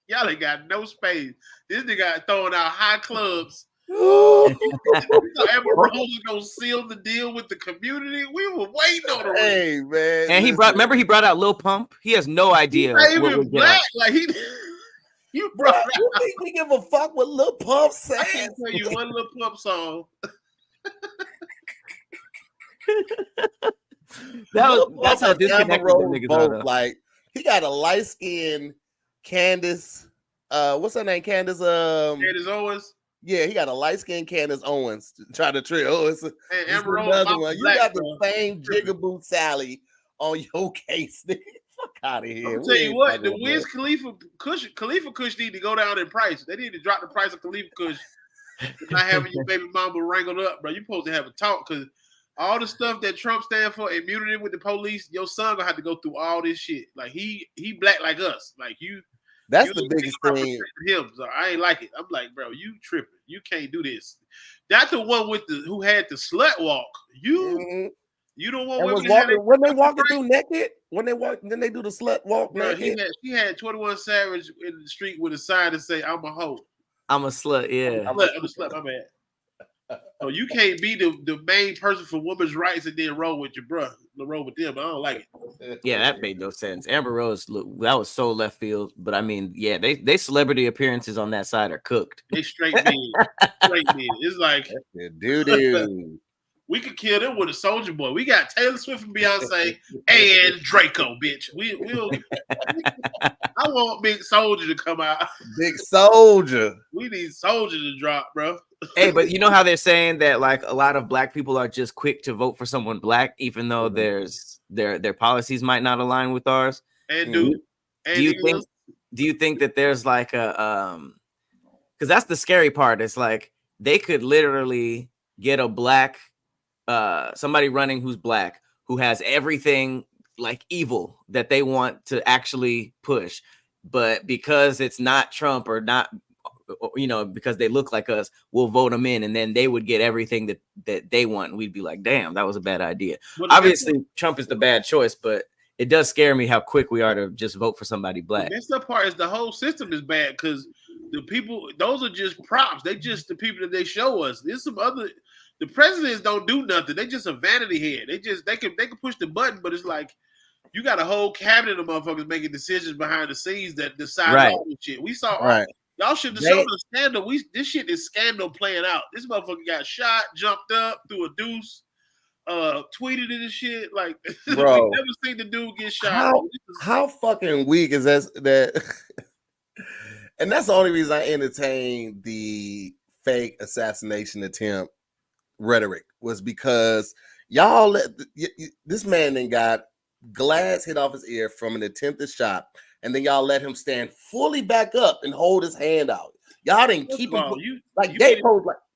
Y'all ain't got no space. This nigga got throwing out high clubs. Amber Rose was gonna seal the deal with the community. We were waiting on the Hey man, and he brought out Lil Pump. He has no idea. He's not even black. Like you brought out. You think we give a fuck what Lil Pump says? I can tell you one Lil Pump song. That's how disconnected the niggas are. Like he got a light skinned Candace. What's her name? Candace. Candace Owens. Yeah, he got a light skinned Candace Owens trying to trick. Oh, it's another one. You got the same Jigaboo Sally on your case. Fuck out of here. I'll tell you what, the Wiz Khalifa Kush need to go down in price. They need to drop the price of Khalifa Kush. Not having your baby mama wrangled up, bro. You're supposed to have a talk because all the stuff that Trump stand for, immunity with the police, your son gonna have to go through all this shit. Like he black like us. Like you. That's the biggest thing. Him, so I ain't like it. I'm like, bro, you tripping. You can't do this. That's the one with who had the slut walk. You don't want women when they walking through naked. When they walk, then they do the slut walk. Bro, she had 21 Savage in the street with a sign that say, "I'm a hoe. I'm a slut." Yeah, I'm a slut. My bad. So you can't be the main person for women's rights and then roll with your bro. Roll with them. I don't like it. Yeah, that made no sense. Amber Rose, that was so left field. But I mean, yeah, they celebrity appearances on that side are cooked. They straight men. It's like doo. We could kill them with a Soldier Boy. We got Taylor Swift and Beyonce and Draco, bitch. I want Big Soldier to come out. Big Soldier. We need Soldier to drop, bro. Hey, but you know how they're saying that like a lot of black people are just quick to vote for someone black, even though their policies might not align with ours. And do you think that there's like a because that's the scary part. It's like they could literally get a black somebody running who's black who has everything like evil that they want to actually push, but because it's not Trump or not, you know, because they look like us, we'll vote them in, and then they would get everything that they want, and we'd be like, damn, that was a bad idea. Obviously Trump is the bad choice, but it does scare me how quick we are to just vote for somebody black. The messed up part is the whole system is bad because the people, those are just props. They just the people that they show us. There's some other. The presidents don't do nothing. They just a vanity head. They can push the button, but it's like you got a whole cabinet of motherfuckers making decisions behind the scenes that decide all this shit. We saw y'all should have shown the scandal. This shit is scandal playing out. This motherfucker got shot, jumped up, threw a deuce, tweeted it and shit. Like bro, we never seen the dude get shot. How fucking weak is that? And that's the only reason I entertained the fake assassination attempt rhetoric was because y'all let this man then got glass hit off his ear from an attempted shot, and then y'all let him stand fully back up and hold his hand out. Y'all didn't keep him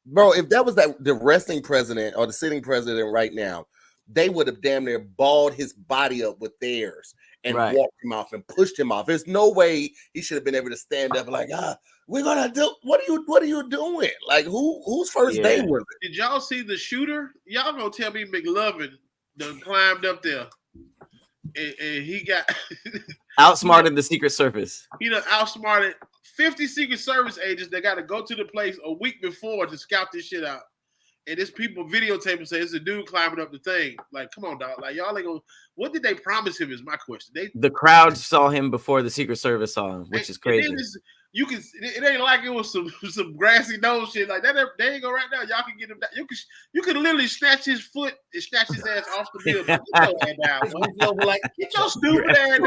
bro. If that was the resting president or the sitting president right now, they would have damn near balled his body up with theirs and walked him off and pushed him off. There's no way he should have been able to stand up like, we're gonna do what are you doing? Like whose first day was it? Did y'all see the shooter? Y'all gonna tell me McLovin done climbed up there and he got outsmarted the Secret Service. He done outsmarted 50 Secret Service agents that got to go to the place a week before to scout this shit out. And this people videotape and say it's a dude climbing up the thing. Like, come on, dog. Like, y'all ain't gonna. What did they promise him? Is my question. The crowd saw him before the Secret Service saw him, which is crazy. It ain't like it was some grassy nose shit like that. They ain't go right now. Y'all can get him down. You could literally snatch his foot and snatch his ass off the building. Get your ass down. Like, get your stupid ass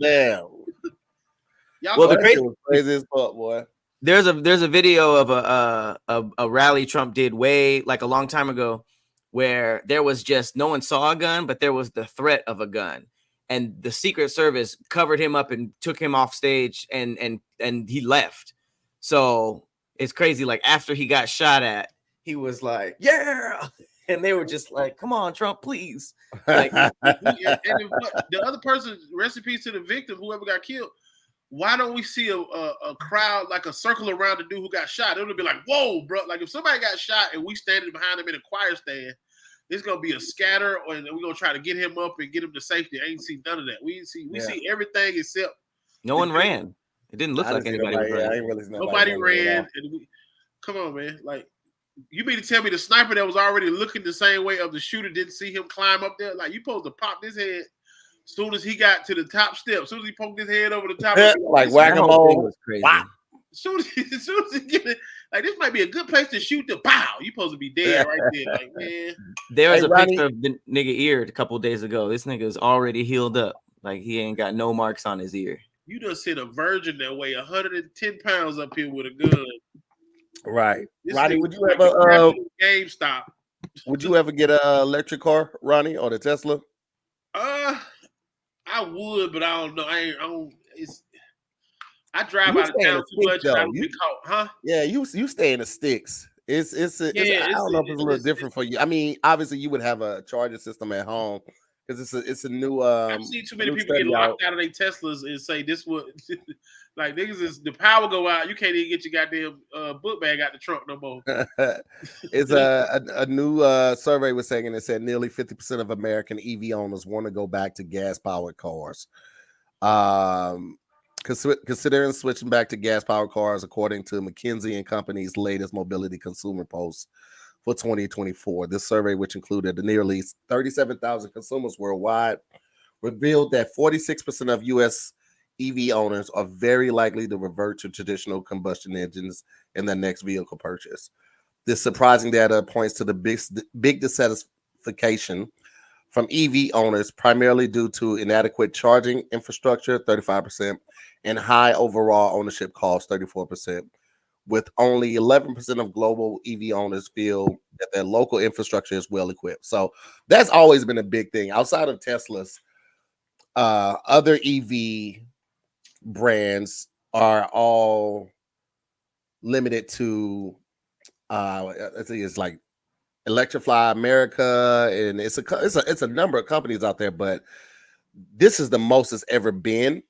down. Well, the crazy as fuck, boy. There's a video of a rally Trump did way like a long time ago where there was just no one saw a gun, but there was the threat of a gun, and the Secret Service covered him up and took him off stage, and he left. So it's crazy. Like after he got shot at, he was like, "Yeah," and they were just like, "Come on, Trump, please." Like, and the other person, rest in peace to the victim, whoever got killed. Why don't we see a crowd, like a circle around the dude who got shot? It would be like, whoa, bro. Like if somebody got shot and we standing behind him in a choir stand, it's gonna be a scatter, or we're gonna try to get him up and get him to safety. I ain't seen none of that. We see everything except no one ran. It didn't look like anybody was running. I ain't really nobody ran. And come on, man. Like, you mean to tell me the sniper that was already looking the same way of the shooter didn't see him climb up there? Like, you supposed to pop his head as soon as he got to the top step. As soon as he poked his head over the top, like whack-a-mole. Was crazy. Wow. As soon as he get it, like, this might be a good place to shoot the pow. You supposed to be dead right there. Like, man. There was a picture of the nigga ear a couple days ago. This nigga's already healed up. Like, he ain't got no marks on his ear. You done sent a virgin that weigh 110 pounds up here with a gun. Right. This Ronnie, nigga would you like ever GameStop? Would you ever get an electric car, Ronnie, or the Tesla? I would, but I don't know. I drive out of town too much. I don't be caught, huh? Yeah, you stay in the sticks. I don't know if it's a little different for you. I mean, obviously you would have a charging system at home because it's a new. I've seen too many people get locked out of their Teslas and say this would like niggas is the power go out. You can't even get your goddamn book bag out the trunk no more. It's a new survey was saying, and it said nearly 50% of American EV owners want to go back to gas powered cars. Considering switching back to gas-powered cars, according to McKinsey and Company's latest mobility consumer post for 2024. This survey, which included nearly 37,000 consumers worldwide, revealed that 46% of U.S. EV owners are very likely to revert to traditional combustion engines in their next vehicle purchase. This surprising data points to the big dissatisfaction from EV owners, primarily due to inadequate charging infrastructure, 35%, and high overall ownership costs, 34%, with only 11% of global EV owners feel that their local infrastructure is well equipped. So that's always been a big thing. Outside of Tesla's, other EV brands are all limited to, it's like Electrify America, and it's a number of companies out there, but this is the most it's ever been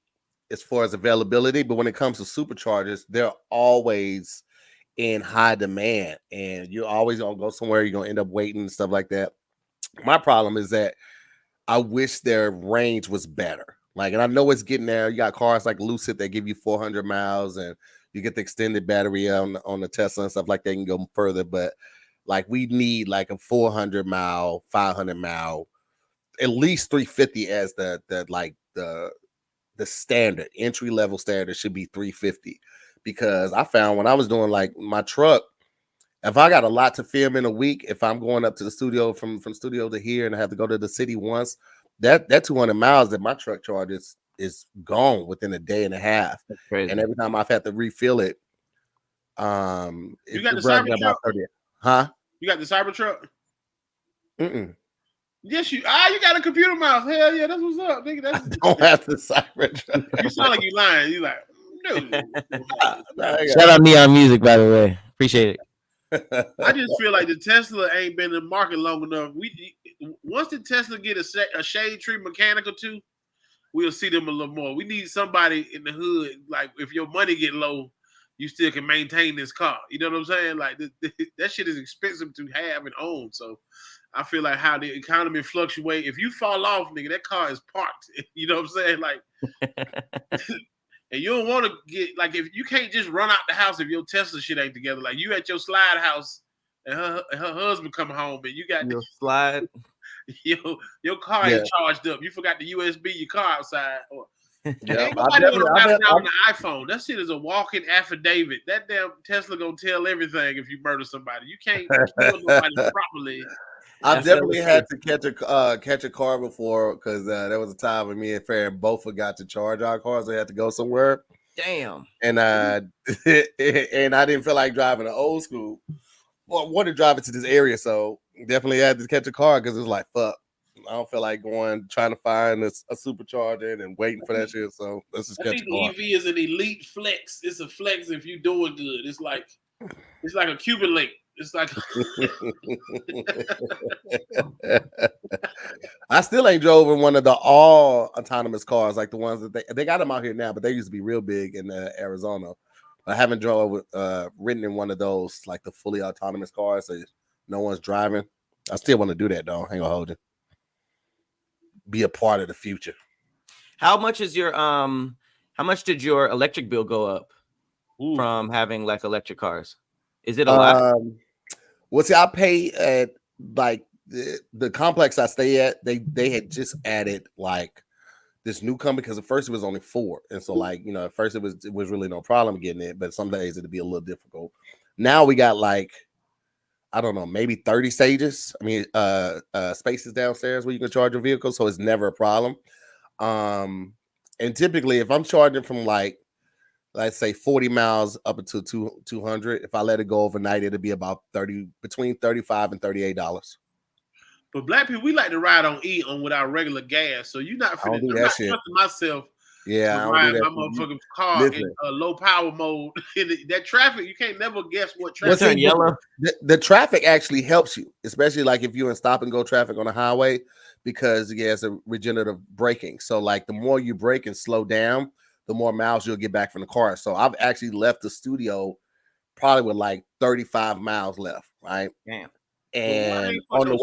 as far as availability. But when it comes to superchargers, they're always in high demand, and you're always gonna go somewhere, you're gonna end up waiting and stuff like that. My problem is that I wish their range was better. Like, and I know it's getting there. You got cars like Lucid that give you 400 miles, and you get the extended battery on the Tesla and stuff like that. You can go further, but like, we need like a 400 mile, 500 mile, at least 350 as the standard entry level standard should be 350. Because I found when I was doing like my truck, if I got a lot to film in a week, if I'm going up to the studio from studio to here and I have to go to the city once, that 200 miles that my truck charges is gone within a day and a half. That's crazy. And every time I've had to refill it, you got the Cybertruck? Huh? You got the Cybertruck? Mm-mm. Yes, you got a computer mouse. Hell yeah, that's what's up, nigga. I don't have the Cybertruck. You sound like you lying. You like, no. Shout out Neon Music, by the way. Appreciate it. I just feel like the Tesla ain't been in the market long enough. Once the Tesla get a shade tree mechanical too, we'll see them a little more. We need somebody in the hood. Like, if your money get low, you still can maintain this car. You know what I'm saying? Like, that shit is expensive to have and own. So I feel like how the economy fluctuate. If you fall off, nigga, that car is parked. You know what I'm saying? Like, and you don't want to get, like, if you can't just run out the house if your Tesla shit ain't together. Like, you at your slide house and her husband come home and you got your slide. Your car ain't charged up. You forgot the USB your car outside. Or, yeah, ain't nobody want to write it down on the iPhone. That shit is a walking affidavit. That damn Tesla gonna tell everything if you murder somebody. You can't kill nobody properly. I've definitely had to catch a car before, because there was a time when me and Farron both forgot to charge our cars. We had to go somewhere. Damn. And and I didn't feel like driving an old school. Well, I wanted to drive it to this area, so definitely had to catch a car because it was like, fuck, I don't feel like trying to find a supercharger and waiting for that shit. So let's just catch a car. EV is an elite flex. It's a flex if you doing good. It's like a Cuban link. It's like I still ain't drove in one of the all autonomous cars, like the ones that they got them out here now, but they used to be real big in Arizona. I haven't ridden in one of those, like the fully autonomous cars, so no one's driving. I still want to do that though. I ain't gonna hold you. Be a part of the future. How much is your how much did your electric bill go up from having like electric cars? Is it a lot? Well, see, I pay at like the complex I stay at. They had just added like this new company because at first it was only 4, and so like at first it was really no problem getting it, but some days it'd be a little difficult. Now we got like I don't know, maybe 30 stages. I mean, spaces downstairs where you can charge your vehicle, so it's never a problem. And typically, if I'm charging from like, let's say 40 miles up until 200, if I let it go overnight, it'll be about between $35 and $38. But black people, we like to ride on E on with our regular gas, so you're not finna. I'm not trusting myself. Yeah, to ride my motherfucking car in low power mode. That traffic, you can't never guess what traffic. Yellow. The traffic actually helps you, especially like if you're in stop and go traffic on the highway, because it's a regenerative braking. So like the more you brake and slow down, the more miles you'll get back from the car. So I've actually left the studio probably with like 35 miles left, right? Damn. And on the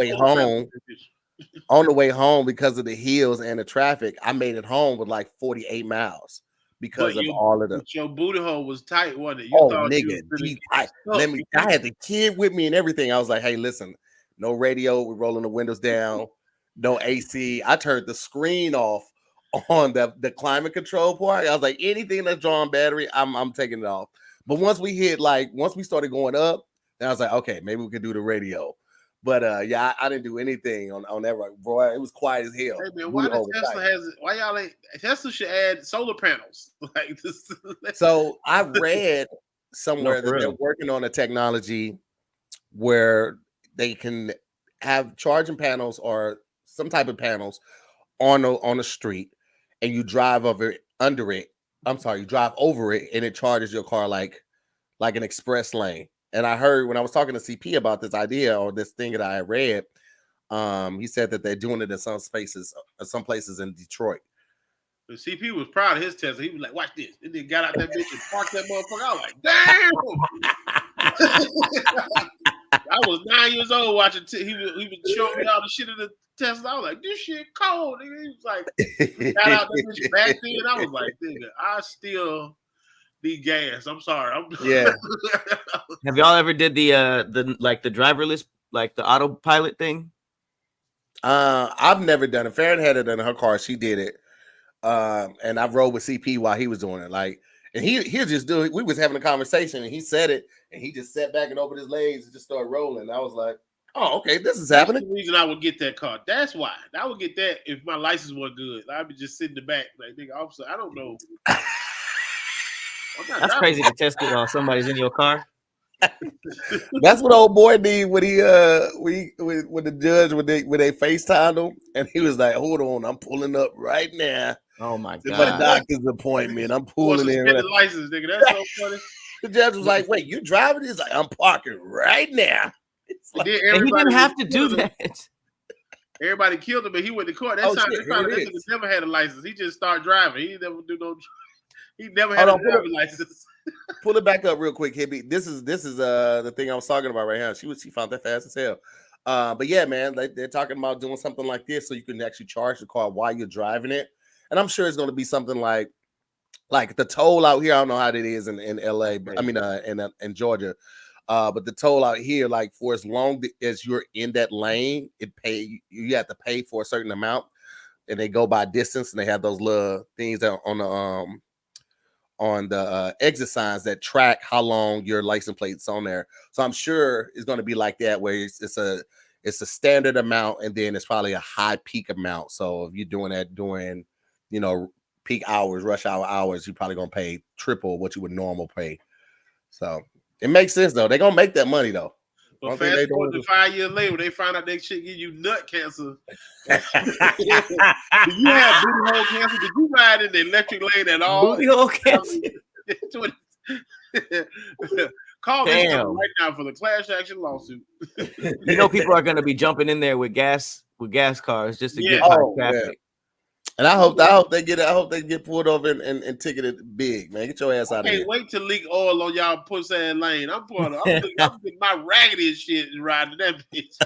way home, because of the hills and the traffic, I made it home with like 48 miles because of all of them. Your booty hole was tight, wasn't it? I had the kid with me and everything. I was like, hey, listen, no radio, we're rolling the windows down, no AC. I turned the screen off on the climate control part. I was like, anything that's drawing battery, I'm taking it off. But once we started going up, then I was like, okay, maybe we could do the radio. But yeah, I didn't do anything on that right, boy. It was quiet as hell. Hey man, why y'all ain't Tesla should add solar panels like this? So I read somewhere that they're working on a technology where they can have charging panels or some type of panels on the street, and you drive over it, you drive over it, and it charges your car like an express lane. And I heard when I was talking to CP about this idea or this thing that I had read, he said that they're doing it in some places in Detroit. The CP was proud of his Tesla. He was like, "Watch this!" And then got out that bitch and parked that motherfucker. I was like, "Damn!" I was 9 years old watching. He was showing me all the shit of the Tesla. I was like, "This shit cold." Nigga. He was like, got out that bitch back then. I was like, "Nigga, I still need gas." I'm sorry. Yeah. Have y'all ever did the driverless, like the autopilot thing? I've never done it. Farron had it in her car. She did it. And I rode with CP while he was doing it. Like, and he'll just do it. We was having a conversation and he said it and he just sat back and opened his legs and just started rolling. I was like, oh, okay, this is happening. That's the reason I would get that car. That's why. I would get that if my license wasn't good. I'd be just sitting in the back. Like, nigga, officer, I don't know. That's crazy to test it while somebody's in your car. That's what old boy did when when the judge when they FaceTimed him and he was like, "Hold on, I'm pulling up right now." Oh my god! My doctor's appointment. I'm pulling in. The license, nigga. That's so funny. The judge was like, "Wait, you driving?" He's like, "I'm parking right now." Like, he didn't have to do that. Everybody killed him, but he went to court. That time they found that nigga never had a license. He just started driving. He never do no. He never had a driving license. Pull it back up real quick, Hippie. This is the thing I was talking about right now. She found that fast as hell. But yeah, man, they're talking about doing something like this so you can actually charge the car while you're driving it. And I'm sure it's going to be something like the toll out here. I don't know how it is in LA, but I mean in Georgia. But the toll out here, like for as long as you're in that lane, you have to pay for a certain amount, and they go by distance, and they have those little things that on the exit signs that track how long your license plate's on there. So I'm sure it's going to be like that, where it's a standard amount, and then it's probably a high peak amount. So if you're doing that during, peak hours, rush hour hours, you're probably going to pay triple what you would normal pay. So it makes sense though. They're going to make that money though. But fast forward to 5 years later, they find out they shit give you nut cancer. Do you have booty hole cancer? Did you ride in the electric lane at all? Booty hole cancer. Call this number right now for the class action lawsuit. People are going to be jumping in there with gas cars just to get by traffic. And I hope they get pulled over and ticketed big, man. Get your ass out of here. Can't wait to leak oil on y'all pussy ass lane. I'm getting my raggedy shit and riding that bitch.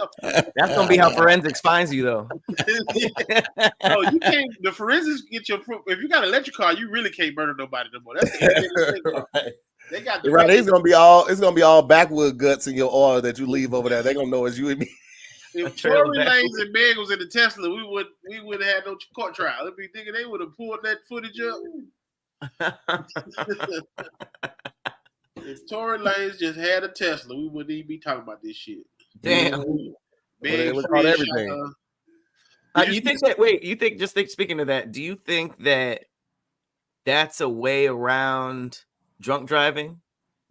That's gonna be how forensics finds you, though. No, you can't. The forensics get your proof. If you got an electric car, you really can't murder nobody no more. That's the right. They got right. It's gonna be all backwood guts in your oil that you leave over there. They're gonna know it's you and me. If Tory Lanez and Meg was in the Tesla, we would have had no court trial. It'd be thinking they would have pulled that footage up. If Tory Lanez just had a Tesla, we wouldn't even be talking about this shit. Damn. They would call everything. Speaking of that, do you think that that's a way around drunk driving?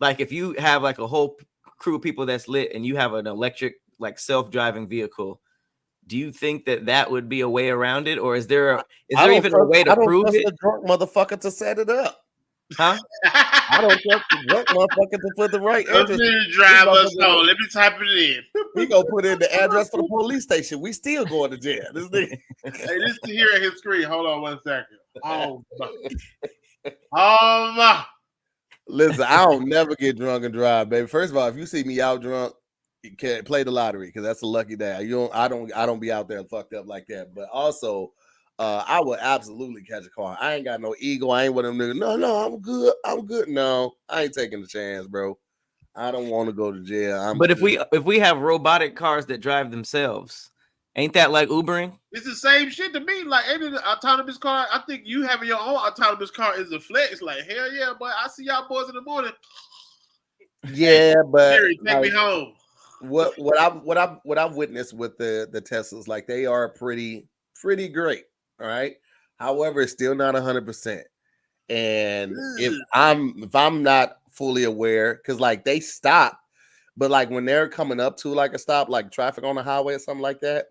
Like if you have like a whole crew of people that's lit and you have an electric like self-driving vehicle, do you think that would be a way around it, or is there even a way to prove it? I don't trust the drunk motherfucker to set it up. Huh? I don't trust the drunk motherfucker to put the right address. Drive us home. Let me type it in. We gonna put in the address for the police station. We still going to jail. This nigga. Hey, this is here at his screen. Hold on 1 second. Oh my. Listen, I don't never get drunk and drive, baby. First of all, if you see me out drunk, you can't play the lottery because that's a lucky day. I don't be out there fucked up like that. But also, I would absolutely catch a car. I ain't got no ego. I ain't one of them niggas. No, I'm good. No, I ain't taking the chance, bro. I don't want to go to jail. But if we have robotic cars that drive themselves, ain't that like Ubering? It's the same shit to me. Like any autonomous car, I think you having your own autonomous car is a flex. Like hell yeah, boy. I see y'all boys in the morning. Yeah, but Jerry, take me home. What I've witnessed with the Teslas, like they are pretty great. All right. However, it's still not 100%. And if I'm not fully aware, because like they stop, but like when they're coming up to like a stop, like traffic on the highway or something like that,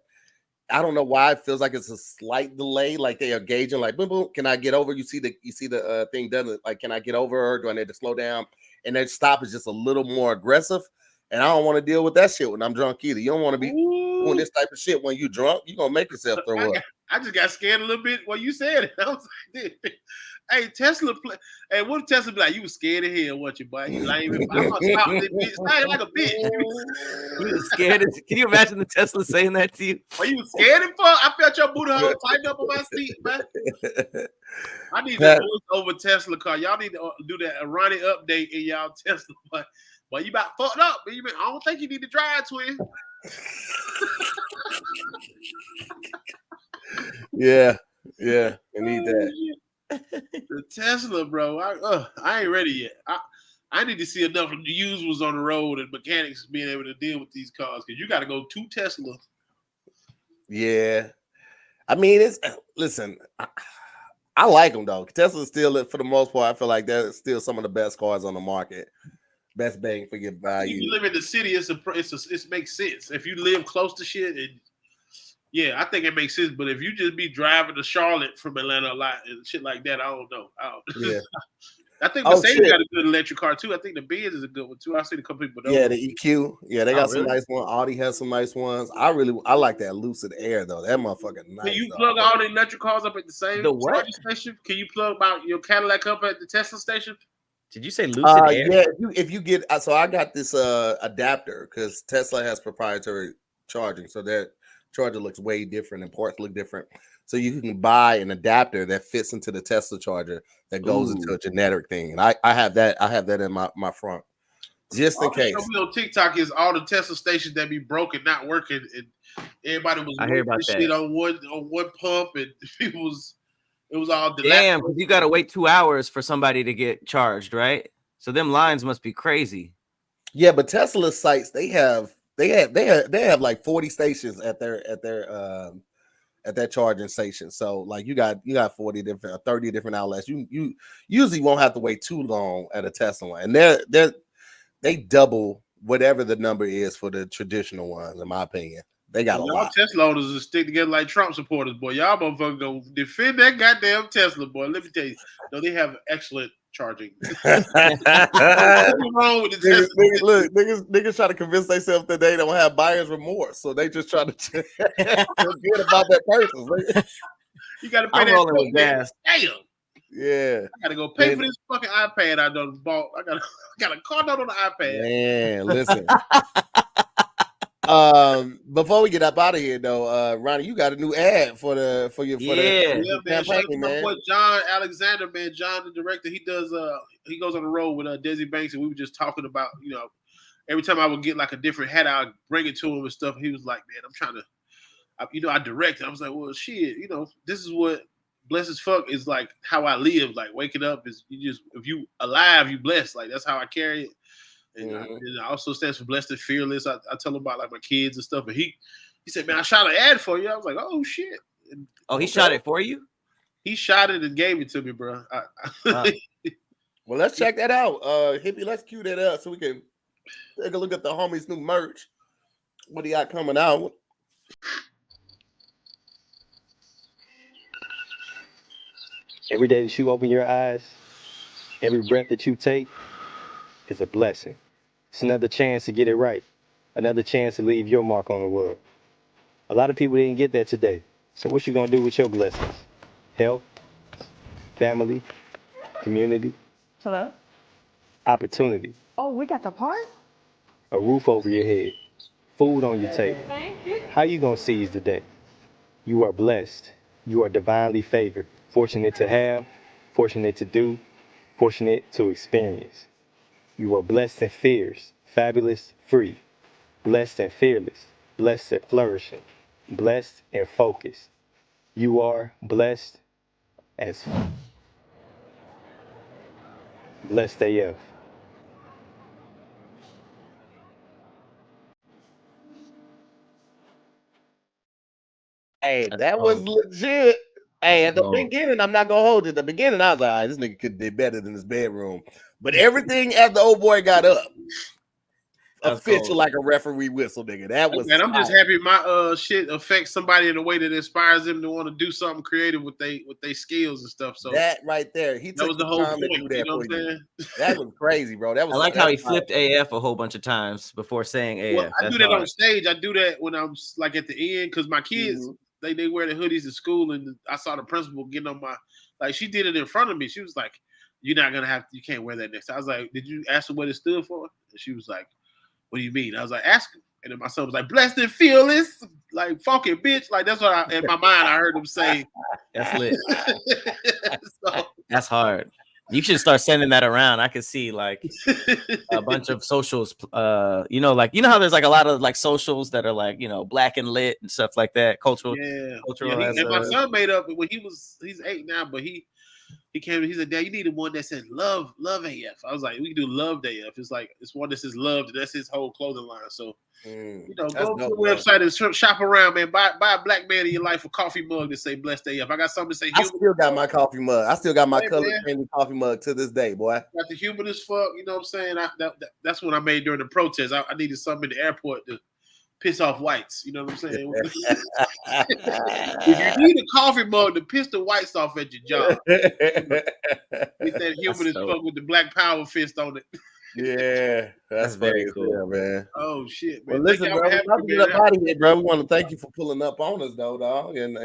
I don't know why it feels like it's a slight delay. Like they are gauging, like boom, boom. Can I get over? You see the thing doesn't like, can I get over, or do I need to slow down? And that stop is just a little more aggressive. And I don't want to deal with that shit when I'm drunk either. You don't want to be doing this type of shit when you drunk. You're gonna make yourself throw up. I just got scared a little bit when you said it. I was like, hey, Tesla, hey, what if Tesla be like, you was scared of hell, what you boy? You lame. I'm gonna stop this bitch. Stop like a bitch. You was scared. Can you imagine the Tesla saying that to you? Are you scared of fuck? I felt your booty hole tighten up on my seat, man. I need to voice over Tesla car. Y'all need to do that Ronnie update in y'all Tesla, but you about fucked up. I don't think you need to drive, twin. Yeah, I need that. The Tesla, bro. I ain't ready yet. I need to see enough of the users on the road and mechanics being able to deal with these cars because you got to go to Tesla. Yeah, I mean, listen. I like them though. Tesla's still, for the most part, I feel like they're still some of the best cars on the market. Best bang for your value. If you live in the city, it makes sense. If you live close to shit, yeah, I think it makes sense. But if you just be driving to Charlotte from Atlanta a lot and shit like that, I don't know. Yeah. I think Mercedes got a good electric car too. I think the Benz is a good one too. I've seen a couple people. Yeah, the EQ. Yeah, they got some nice ones. Audi has some nice ones. I like that Lucid Air though. That motherfucker nice. Can you plug all the electric cars up at the same charging station? Can you plug about your Cadillac up at the Tesla station? Did you say Lucid Air? Yeah, if you get so I got this adapter because Tesla has proprietary charging, so that charger looks way different and ports look different. So you can buy an adapter that fits into the Tesla charger that goes into a generic thing. And I have that. I have that in my front. Just in case. On TikTok is all the Tesla stations that be broken, not working, and everybody was I hear about that shit on one pump, and it was all damn. You got to wait 2 hours for somebody to get charged, right? So them lines must be crazy. Yeah, but Tesla sites they have like 40 stations at their charging station. So like you got 30 different outlets. You usually won't have to wait too long at a Tesla one, and they double whatever the number is for the traditional ones. In my opinion, they got a lot. Tesla owners will stick together like Trump supporters, boy. Y'all motherfuckers gonna defend that goddamn Tesla, boy. Let me tell you, no, they have excellent charging. What's wrong with the Tesla? Look, niggas try to convince themselves that they don't have buyer's remorse, so they just try to forget about that person. You got to pay I'm that rolling bill, with man. gas. Damn. Yeah. I gotta go pay for this fucking iPad I done bought. I got a card note on the iPad. Man, listen. Before we get up out of here though, Ronnie, you got a new ad for your Man. Shout out to my man. boy John Alexander, man. John, the director, he does he goes on the road with Desi Banks, and we were just talking about, every time I would get like a different hat, I'd bring it to him and stuff. He was like, man, I'm trying to I direct. I was like, well, shit, this is what blessed as fuck is like how I live. Like waking up is if you alive, you blessed. Like that's how I carry it. And, and I also stands for blessed and fearless. I tell him about like my kids and stuff. And he said, man, I shot an ad for you. I was like, oh shit. And, he shot it for you? He shot it and gave it to me, bro. Well, let's check that out. Hippie, let's cue that up so we can take a look at the homies' new merch. What do you got coming out? Every day that you open your eyes, every breath that you take is a blessing. It's another chance to get it right. Another chance to leave your mark on the world. A lot of people didn't get that today. So what you gonna do with your blessings? Health, family, community. Hello? Opportunity. Oh, we got the part? A roof over your head. Food on your table. Thank you. How you gonna seize the day? You are blessed. You are divinely favored. Fortunate to have, fortunate to do, fortunate to experience. You are blessed and fierce, fabulous, free. Blessed and fearless, blessed and flourishing, blessed and focused. You are blessed as blessed AF. Hey, that was legit. Hey, at the beginning, I'm not gonna hold it. At the beginning, I was like, all right, this nigga could do better than his bedroom. But everything after old boy got up, official like a referee whistle, nigga. That was. Man, I'm just happy my shit affects somebody in a way that inspires them to want to do something creative with they skills and stuff. So that right there, he took the time to do that for you. That was crazy, bro. That was. I like how he flipped AF a whole bunch of times before saying AF. Well, I do that on stage. I do that when I'm like at the end because my kids they wear the hoodies at school, and I saw the principal getting on my she did it in front of me. She was like, "You're not gonna you can't wear that next time." I was like, "Did you ask her what it stood for?" And she was like, "What do you mean?" I was like, "Ask him." And then my son was like, "Blessed and fearless," like fucking bitch. Like that's what in my mind I heard him say. That's lit. That's hard. You should start sending that around. I could see like a bunch of socials. How there's like a lot of like socials that are like black and lit and stuff like that. Cultural. And my son made up when he's 8 now, but he came. He said, "Dad, you needed one that said love AF." I was like, "We can do loved AF." It's like it's one that says loved. That's his whole clothing line. So go to the website and shop around, man. Buy a black man in your life a coffee mug that say blessed AF. I got something to say. I still got my coffee mug. I still got my color candy coffee mug to this day, boy. Got the human as fuck. You know what I'm saying? That's what I made during the protest. I needed something in the airport to piss off whites. You know what I'm saying? If you need a coffee mug to piss the whites off at your job, get that human as fuck with the black power fist on it. Yeah, that's very cool, man. Oh shit, man! Well, listen, bro, we want to thank you for pulling up on us, though, dog, and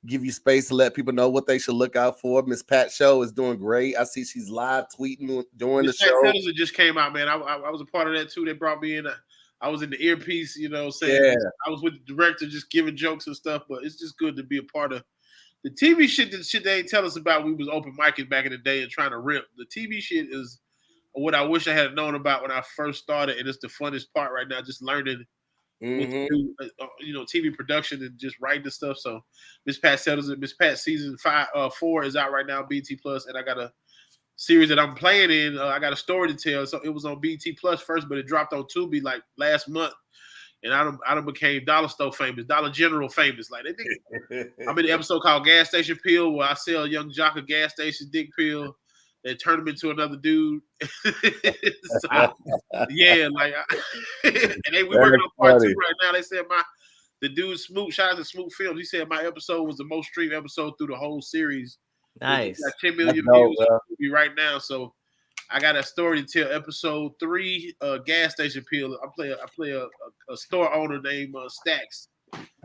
give you space to let people know what they should look out for. Miss Pat show is doing great. I see she's live tweeting during the show. Pat just came out, man. I was a part of that too. They brought me in. I was in the earpiece, saying I was with the director, just giving jokes and stuff. But it's just good to be a part of the TV shit. The shit they ain't tell us about. We was open micing back in the day and trying to rip. The TV shit is what I wish I had known about when I first started, and it's the funnest part right now. Just learning what to do, TV production and just writing the stuff. So Miss Pat settles it. Miss Pat season 4 is out right now on BT Plus, and I got a series that I'm playing in. I got a story to tell. So it was on BT Plus first, but it dropped on Tubi like last month, and I done became Dollar Store famous, Dollar General famous. Like I'm in an episode called Gas Station Pill, where I sell a young jock a gas station dick pill. They turn him into another dude. So, yeah, like, and we working on part 2 right now. They said the dude Smoot, shout out to Smoot Films. He said my episode was the most streamed episode through the whole series. Nice. Got 10 million views right now. So I got a story to tell. Episode 3, gas station pill. I play a store owner named Stacks.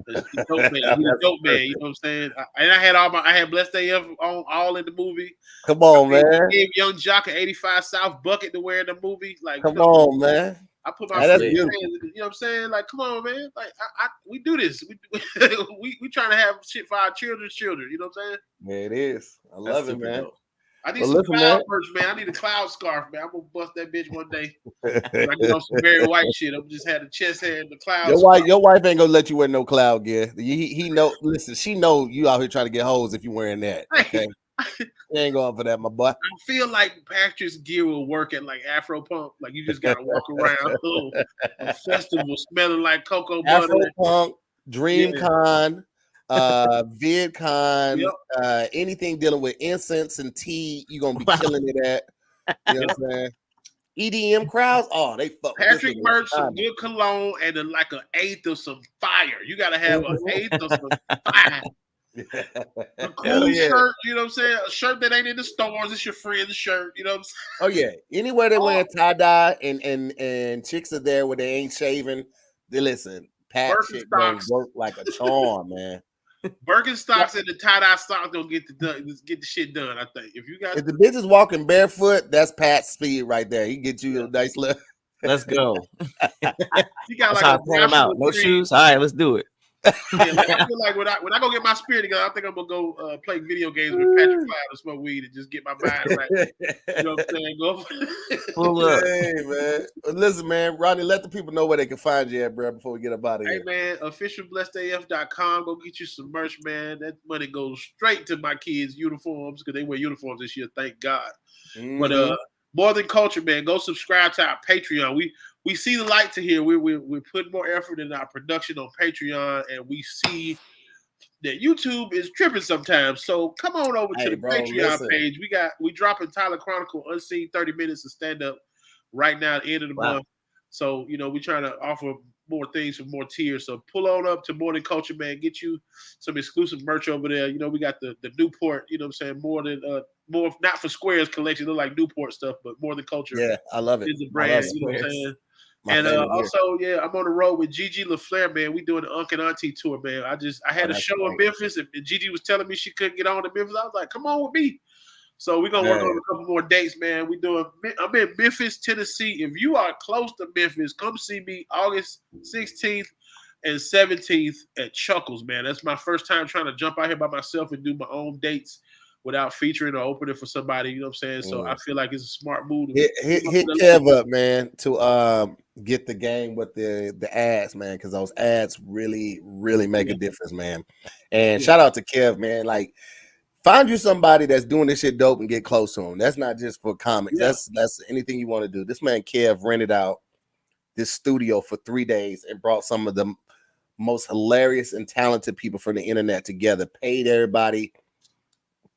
He's a dope man. He's a dope man. You know what I'm saying? And I had Blessed AF on all in the movie. Come on, man. I gave Young Jock an 85 South bucket to wear in the movie. Like, come on, man. I put my that's friends, beautiful. you know what I'm saying? Like, come on, man. Like, we do this. We trying to have shit for our children's children. You know what I'm saying? Yeah, it is. I love it, man. Dope. I need some cloud merch, man. I need a cloud scarf, man. I'm gonna bust that bitch one day. When I get on some Barry White shit, I'm just had the chest hair and the cloud. Your wife ain't gonna let you wear no cloud gear. He know. Listen, she know you out here trying to get hoes if you wearing that. Okay, you ain't going for that, my boy. I feel like Patrick's gear will work at like Afro Punk. Like you just gotta walk around a festival smelling like cocoa butter. Afro Punk, DreamCon. VidCon, anything dealing with incense and tea, you're gonna be killing it at. You know what I'm saying? EDM crowds, they fuck. Patrick merch, some good cologne, and then like an eighth of some fire. You gotta have an eighth of some fire. A cool shirt, you know what I'm saying? A shirt that ain't in the stores, it's your friend's shirt, you know what I'm Oh saying? yeah, anywhere they wear tie-dye and chicks are there where they ain't shaving, they listen. Pat shit gonna work like a charm, man. Birkenstocks and the tie-dye socks don't get the shit done. I think if the bitch is walking barefoot, that's Pat's speed right there. He get you a nice look. Let's go. You got like a out. No shoes. All right, let's do it. I feel like when I go get my spirit together, I think I'm gonna go play video games with Patrick Cloud and smoke weed and just get my mind right. You know what I'm saying? Go pull up. Hey man, listen, man, Ronnie, let the people know where they can find you at, bro, before we get up out of here. Hey man, officialblessedaf.com. Go get you some merch, man. That money goes straight to my kids' uniforms because they wear uniforms this year. Thank God. Mm-hmm. But more than culture, man, go subscribe to our Patreon. We see the light to here. We're putting more effort in our production on Patreon, and we see that YouTube is tripping sometimes. So come on over to the Patreon page. We dropping Tyler Chronicle Unseen 30 minutes of stand up right now at the end of the month. So we're trying to offer more things for more tiers. So pull on up to More Than Culture, man. Get you some exclusive merch over there. We got the Newport. You know what I'm saying? More not for Squares collection. They're like Newport stuff, but More Than Culture. Yeah, I love it. Is a brand. You know what I'm saying? And also, I'm on the road with Gigi LaFleur, man. We doing the Unc and Auntie tour, man. I had a show in Memphis, and Gigi was telling me she couldn't get on to Memphis. I was like, come on with me. So we're gonna work on a couple more dates, man. I'm in Memphis, Tennessee. If you are close to Memphis, come see me August 16th and 17th at Chuckles, man. That's my first time trying to jump out here by myself and do my own dates without featuring or opening for somebody, you know what I'm saying? So I feel like it's a smart move. Hit Kev up, man, to get the game with the ads, man, because those ads really, really make a difference, man. And shout out to Kev, man. Like, find you somebody that's doing this shit dope and get close to him. That's not just for comics. Yeah. That's anything you want to do. This man Kev rented out this studio for 3 days and brought some of the most hilarious and talented people from the internet together, paid everybody,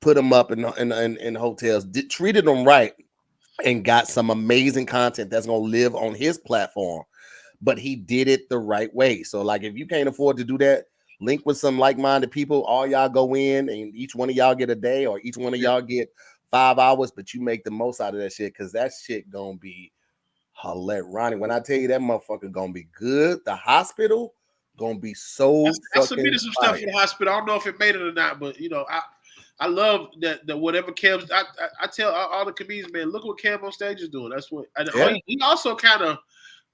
put them up in hotels, treated them right, and got some amazing content that's going to live on his platform. But he did it the right way. So, like, if you can't afford to do that, link with some like-minded people. All y'all go in, and each one of y'all get a day, or each one of y'all get 5 hours, but you make the most out of that shit, because that shit going to be hilarious. Ronnie, when I tell you that motherfucker going to be good, the hospital going to be so I submitted some stuff for the hospital. I don't know if it made it or not, but, I love that whatever Kev's. I tell all the comedians, man, look what Kev on stage is doing. That's what. He also kind of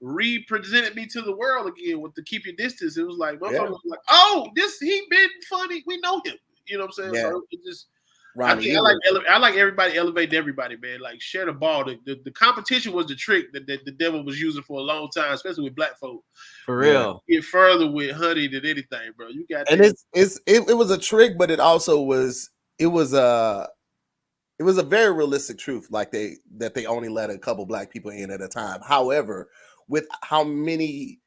represented me to the world again with the keep your distance. It was like, motherfuckers was like, oh, he been funny. We know him. You know what I'm saying? Yeah. So it just. Ronnie, I like everybody elevating everybody, man. Like, share the ball. The competition was the trick that the devil was using for a long time, especially with black folk. For real, get further with honey than anything, bro. You got. And it was a trick, but it also was. It was a very realistic truth, like they only let a couple black people in at a time. However, with how many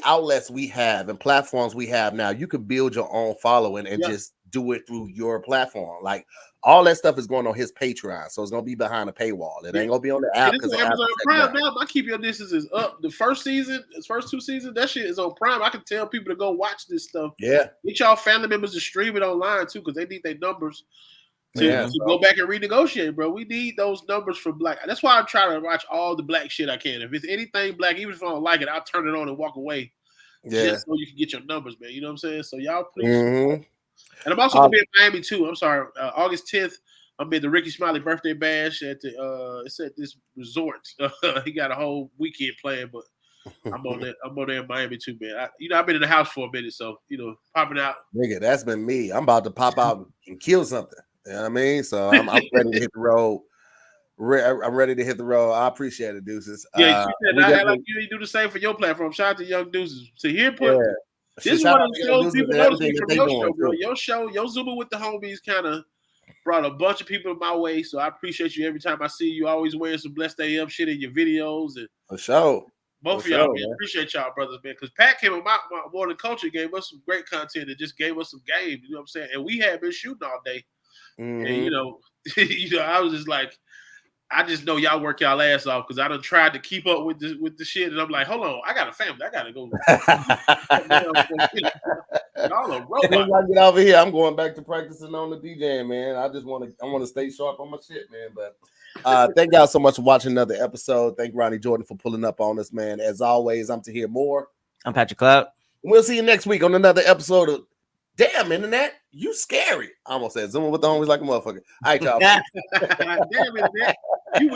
outlets we have and platforms we have now, you could build your own following and just do it through your platform. Like, all that stuff is going on his Patreon, so it's gonna be behind a paywall. It ain't gonna be on the app. It's on Amazon Prime now. My Keep Your Distance is up. The first 2 seasons, that shit is on Prime. I can tell people to go watch this stuff. Yeah, get y'all family members to stream it online too, because they need their numbers to go back and renegotiate, bro. We need those numbers for black. That's why I try to watch all the black shit I can. If it's anything black, even if I don't like it, I'll turn it on and walk away. just so you can get your numbers, man. You know what I'm saying? So y'all please. Mm-hmm. And I'm also gonna be in Miami too. I'm sorry, August 10th. I'm at the Ricky Smiley birthday bash at the it's at this resort. He got a whole weekend planned, but I'm on there in Miami too, man. I've been in the house for a minute, so popping out. Nigga, that's been me. I'm about to pop out and kill something. You know what I mean? So I'm ready to hit the road. I'm ready to hit the road. I appreciate it, Deuces. Yeah, I like you do the same for your platform. Shout out to Young Deuces. Tahir this is one of the shows people notice me from your show, bro. Your show, your Zooming with the homies kind of brought a bunch of people my way. So I appreciate you every time I see you. Always wearing some Blessed AM shit in your videos. And for sure. Both of y'all, man. Appreciate y'all, brothers, man. Because Pat came on my Morning Culture, gave us some great content and just gave us some game. You know what I'm saying? And we had been shooting all day. Mm-hmm. And I was just like, I just know y'all work y'all ass off because I done tried to keep up with the shit, and I'm like, hold on, I got a family, I gotta go. Y'all a robot. When I get over here, I'm going back to practicing on the DJing, man. I want to stay sharp on my shit, man. But thank y'all so much for watching another episode. Thank Ronnie Jordan for pulling up on us, man. As always, I'm Tahir Moore. I'm Patrick Cloud. We'll see you next week on another episode of Damn Internet, you scary. I almost said Zooming with the homies like a motherfucker. All right, y'all. Damn Internet.